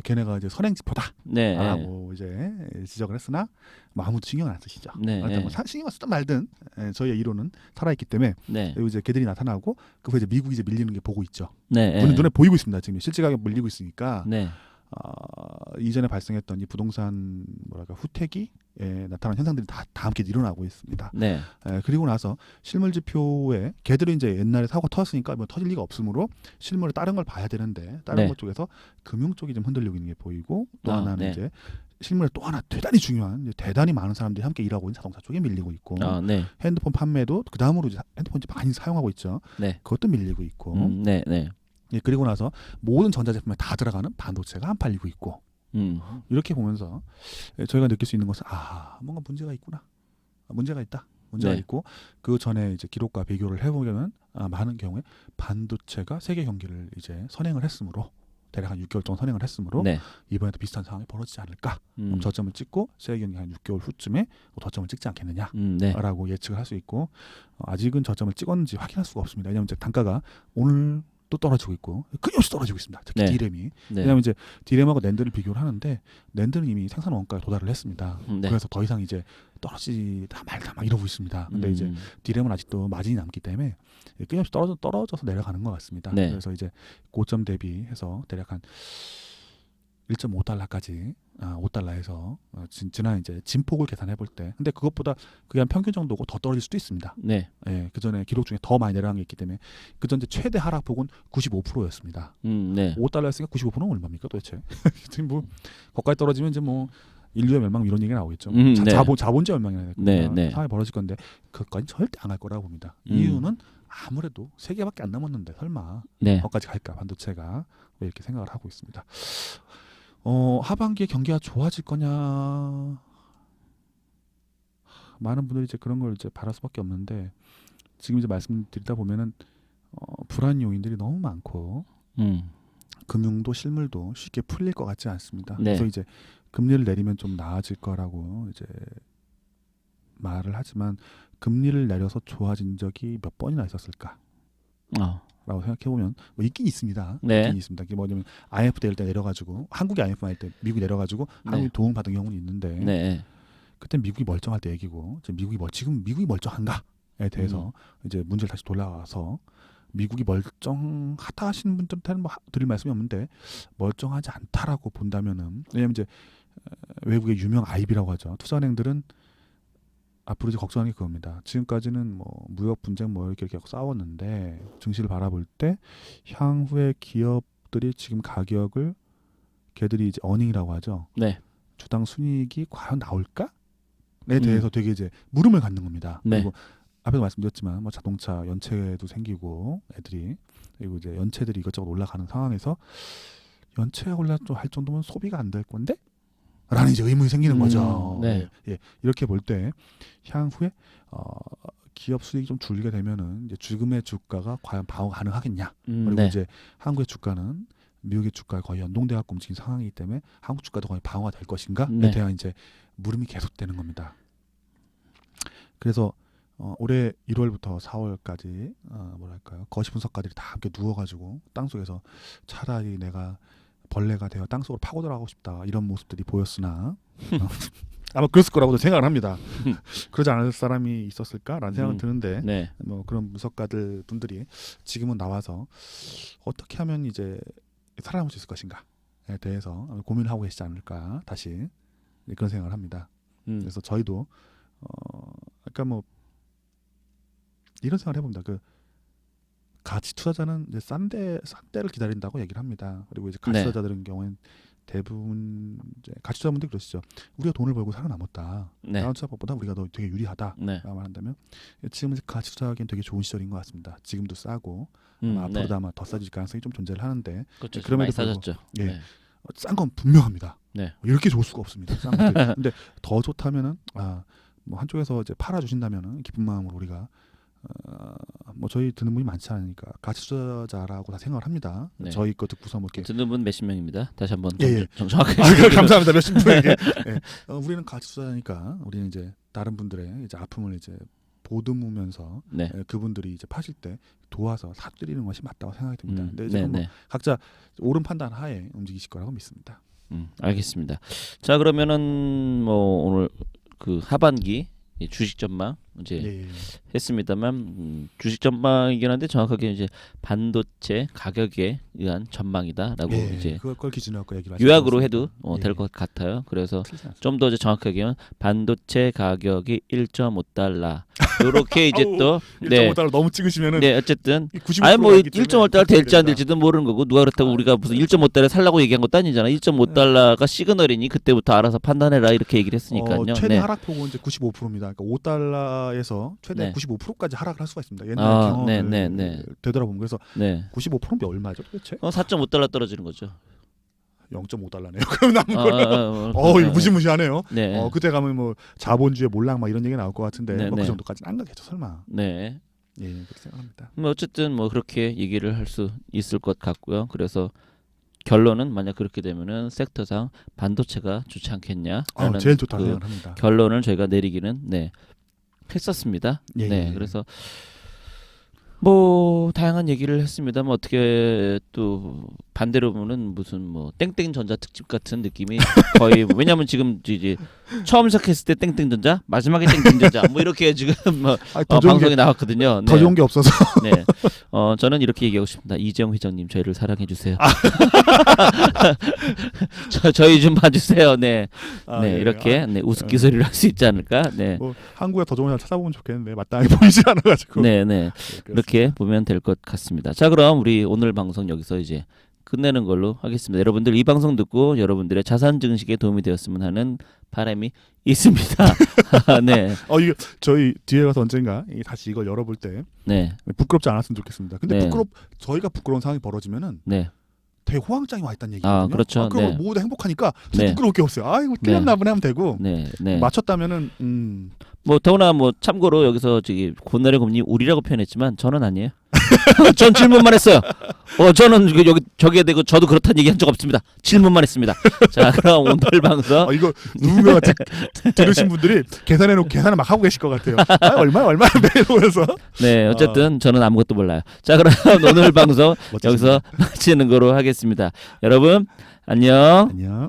걔네가 이제 선행지표다라고 이제 지적을 했으나 뭐 아무도 신경 안 쓰시죠. 뭐 신경 쓰든 말든 저희의 이론은 살아있기 때문에 이제 걔들이 나타나고 그 후에 이제 미국이 이제 밀리는 게 보고 있죠. 눈에 보이고 있습니다. 지금 실질하게 밀리고 있으니까. 이전에 발생했던 이 부동산 후퇴기 나타난 현상들이 다 함께 일어나고 있습니다. 그리고 나서 실물 지표에 걔들은 이제 옛날에 사고가 터졌으니까 뭐 터질 리가 없으므로 실물에 다른 걸 봐야 되는데 다른 것 쪽에서 금융 쪽이 좀 흔들리고 있는 게 보이고 또 하나는 이제 실물에 또 하나 대단히 중요한 대단히 많은 사람들이 함께 일하고 있는 자동차 쪽에 밀리고 있고 네. 핸드폰 판매도 그 다음으로 핸드폰 많이 사용하고 있죠. 네. 그것도 밀리고 있고 네, 네. 예, 그리고 나서 모든 전자제품에 다 들어가는 반도체가 안 팔리고 있고 이렇게 보면서 저희가 느낄 수 있는 것은 뭔가 문제가 있구나. 문제가 있다. 문제가 네. 있고 그 전에 이제 기록과 비교를 해보면 많은 경우에 반도체가 세계 경기를 이제 선행을 했으므로 대략 한 6개월 정도 선행을 했으므로 네. 이번에도 비슷한 상황이 벌어지지 않을까. 저점을 찍고 세계 경기 한 6개월 후쯤에 저점을 찍지 않겠느냐라고 네. 예측을 할 수 있고 아직은 저점을 찍었는지 확인할 수가 없습니다. 왜냐하면 이제 단가가 오늘 또 떨어지고 있고 끊임없이 떨어지고 있습니다. 특히 네. D램이. 네. 왜냐하면 이제 D램하고 낸드를 비교를 하는데 낸드는 이미 생산 원가에 도달을 했습니다. 네. 그래서 더 이상 이제 떨어지다 말다 막 이러고 있습니다. 근데 이제 D램은 아직도 마진이 남기 때문에 끊임없이 떨어져서 내려가는 것 같습니다. 네. 그래서 이제 고점 대비해서 대략 한 1.5달러까지 5달러에서 지난 이제 진폭을 계산해 볼 때, 근데 그것보다 그게 한 평균 정도고 더 떨어질 수도 있습니다. 네. 예, 그 전에 기록 중에 더 많이 내려간 게 있기 때문에 그 전 최대 하락폭은 95%였습니다. 네. 5달러였으니까 95%는 얼마입니까 도대체? 지금 뭐 거기까지 떨어지면 이제 뭐 인류의 멸망 이런 얘기가 나오겠죠. 네. 자본주의 멸망이 네. 상황이 벌어질 건데 그것까지 절대 안 갈 거라고 봅니다. 이유는 아무래도 3개밖에 안 남았는데 설마 네. 거기까지 갈까 반도체가 이렇게 생각을 하고 있습니다. 하반기에 경기가 좋아질 거냐? 많은 분들이 이제 그런 걸 이제 바랄 수밖에 없는데 지금 이제 말씀드리다 보면은 불안 요인들이 너무 많고 금융도 실물도 쉽게 풀릴 것 같지 않습니다. 네. 그래서 이제 금리를 내리면 좀 나아질 거라고 이제 말을 하지만 금리를 내려서 좋아진 적이 몇 번이나 있었을까? 라고 생각해보면 뭐 있긴 있습니다. 네. 있긴 있습니다. 이게 뭐냐면 IMF 될 때 내려가지고 한국이 IMF 할 때 미국이 내려가지고 한국이 도움 받은 경우는 있는데 네. 그때 미국이 멀쩡할 때 얘기고 지금 미국이 멀쩡한가에 대해서 이제 문제를 다시 돌아와서 미국이 멀쩡하다 하시는 분들한테는 뭐 드릴 말씀이 없는데 멀쩡하지 않다라고 본다면은 왜냐면 이제 외국의 유명 IB라고 하죠. 투자은행들은 앞으로 이제 걱정하는 게 그겁니다. 지금까지는 뭐 무역 분쟁 뭐 이렇게 싸웠는데 증시를 바라볼 때 향후에 기업들이 지금 가격을 걔들이 이제 어닝이라고 하죠. 네. 주당 순이익이 과연 나올까?에 대해서 되게 이제 물음을 갖는 겁니다. 네. 그리고 앞에서 말씀드렸지만 뭐 자동차 연체도 생기고 애들이 그리고 이제 연체들이 이것저것 올라가는 상황에서 연체가 올라할 정도면 소비가 안 될 건데? 라는 이제 의문이 생기는 거죠. 네. 예, 이렇게 볼 때 향후에 기업 수익이 좀 줄게 되면은 이제 지금의 주가가 과연 방어 가능하겠냐? 그리고 네. 이제 한국의 주가는 미국의 주가에 거의 연동돼 갖고 움직이는 상황이기 때문에 한국 주가도 거의 방어가 될 것인가에 네. 대한 이제 물음이 계속되는 겁니다. 그래서 올해 1월부터 4월까지 뭐랄까요 거시 분석가들이 다 함께 누워가지고 땅 속에서 차라리 내가 벌레가 되어 땅속으로 파고 들어가고 싶다 이런 모습들이 보였으나 아마 그랬을 거라고도 생각을 합니다. 그러지 않을 사람이 있었을까라는 생각은 드는데 네. 뭐 그런 분석가들 분들이 지금은 나와서 어떻게 하면 이제 살아남을 수 있을 것인가에 대해서 고민을 하고 계시지 않을까 다시 그런 생각을 합니다. 그래서 저희도 그러니까 뭐 이런 생각을 해봅니다. 그 가치 투자자는 이제 싼 때를 기다린다고 얘기를 합니다. 그리고 이제 가치 네. 투자자들은 경우엔 대부분 이제 가치 투자분들이 그러시죠. 우리가 돈을 벌고 살아남았다. 네. 다른 투자법보다 우리가 더 되게 유리하다. 네. 라고 말한다면 지금은 가치 투자하기엔 되게 좋은 시절인 것 같습니다. 지금도 싸고 앞으로도 네. 아마 더 싸질 가능성이 좀 존재를 하는데 그렇죠. 그럼에도 많이 불구하고 싸졌죠. 예. 네. 싼 건 분명합니다. 네. 이렇게 좋을 수가 없습니다. 싼 것들. 근데 더 좋다면은 뭐 한쪽에서 이제 팔아 주신다면은 기쁜 마음으로 우리가 뭐 저희 듣는 분이 많지 않으니까 가치 투자자라고 다 생각을 합니다. 네. 저희 거 듣고서 뭐 이렇게 듣는 분 몇십 명입니다. 다시 한번 예. 정확하게. 감사합니다. 몇십 분에게. 예. 우리는 가치 투자자니까 우리는 이제 다른 분들의 이제 아픔을 이제 보듬으면서 네. 그분들이 이제 파실 때 도와서 사드리는 것이 맞다고 생각이 듭니다. 근데 이제 네, 뭐 네. 각자 옳은 판단 하에 움직이실 거라고 믿습니다. 알겠습니다. 자, 그러면은 뭐 오늘 그 하반기 주식 전망 이제 예. 했습니다만 주식 전망이긴 한데 정확하게 이제 반도체 가격에 의한 전망이다라고 예. 이제 그걸 기준으로 아까 얘기를 요약으로 해도 예. 될 것 같아요. 그래서 틀리지 않습니다. 좀 더 이제 정확하게 하면 반도체 가격이 1.5달러 요렇게 이제 아우, 또 1.5달러 너무 찍으시면은 네 어쨌든 95% 아니 뭐 가기 때문에 1.5달러 될지 안 됩니다. 될지도 모르는 거고 누가 그렇다고 우리가 무슨 1.5달러 살라고 얘기한 것도 아니잖아. 1.5달러가 시그널이니 그때부터 알아서 판단해라 이렇게 얘기를 했으니까요. 최대 네. 하락폭은 이제 95%입니다. 그러니까 5달러에서 최대 네. 95%까지 하락을 할 수가 있습니다. 옛날 아, 경험을 네. 되돌아보면 그래서 네. 95%면 얼마죠 도대체? 4.5달러 떨어지는 거죠. 0.5달러네요. 그럼 남은 거는 이거 무시무시하네요. 네. 그때 가면 뭐 자본주의 몰락 막 이런 얘기 나올 것 같은데 네, 뭐 그 네. 정도까지는 안 가겠죠 설마. 네. 예, 그렇게 생각합니다. 어쨌든 뭐 그렇게 얘기를 할 수 있을 것 같고요. 그래서 결론은 만약 그렇게 되면은 섹터상 반도체가 좋지 않겠냐라는 제일 좋다고 그 생각을 합니다. 결론을 저희가 내리기는 했었습니다. 예, 네. 예. 그래서 뭐 다양한 얘기를 했습니다만 어떻게 또 반대로 보면 무슨 뭐 땡땡전자 특집 같은 느낌이 거의 왜냐면 지금 이제 처음 시작했을 때 땡땡전자 마지막에 땡땡전자 뭐 이렇게 지금 뭐 더 좋은 방송에 게, 나왔거든요. 더 좋은 게 없어서. 네. 저는 이렇게 얘기하고 싶습니다. 이재용 회장님 저희를 사랑해 주세요. 저희 좀 봐주세요. 네. 네. 이렇게 우스갯소리를 할 수 있지 않을까. 네. 뭐 한국에 더 좋은 날 찾아보면 좋겠는데 마땅히 보이지 않아가지고. 네. 그렇게 보면 될 것 같습니다. 자, 그럼 우리 오늘 방송 여기서 이제 끝내는 걸로 하겠습니다. 여러분들 이 방송 듣고 여러분들의 자산 증식에 도움이 되었으면 하는 바람이 있습니다. 네. 이게 저희 뒤에 가서 언젠가 다시 이걸 열어볼 때 네. 부끄럽지 않았으면 좋겠습니다. 근데 네. 저희가 부끄러운 상황이 벌어지면은 네. 대호황장이 와 있다는 얘기거든요. 그렇죠. 그럼 네. 모두 행복하니까 네. 부끄러울 게 없어요. 이거 틀렸나 보네 하면 되고 네. 맞췄다면은 뭐 더구나 뭐 참고로 여기서 저기 고나래 곰님 우리라고 표현했지만 저는 아니에요. 전 질문만 했어요. 저는 여기 저기에 대고 저도 그렇다는 얘기한 적 없습니다. 질문만 했습니다. 자, 그럼 오늘 방송 이거 누군가 들으신 분들이 계산을 막 하고 계실 것 같아요. 얼마 이러면서. 네, 어쨌든 저는 아무것도 몰라요. 자, 그럼 오늘 방송 여기서 마치는 거로 하겠습니다. 여러분 안녕. 안녕.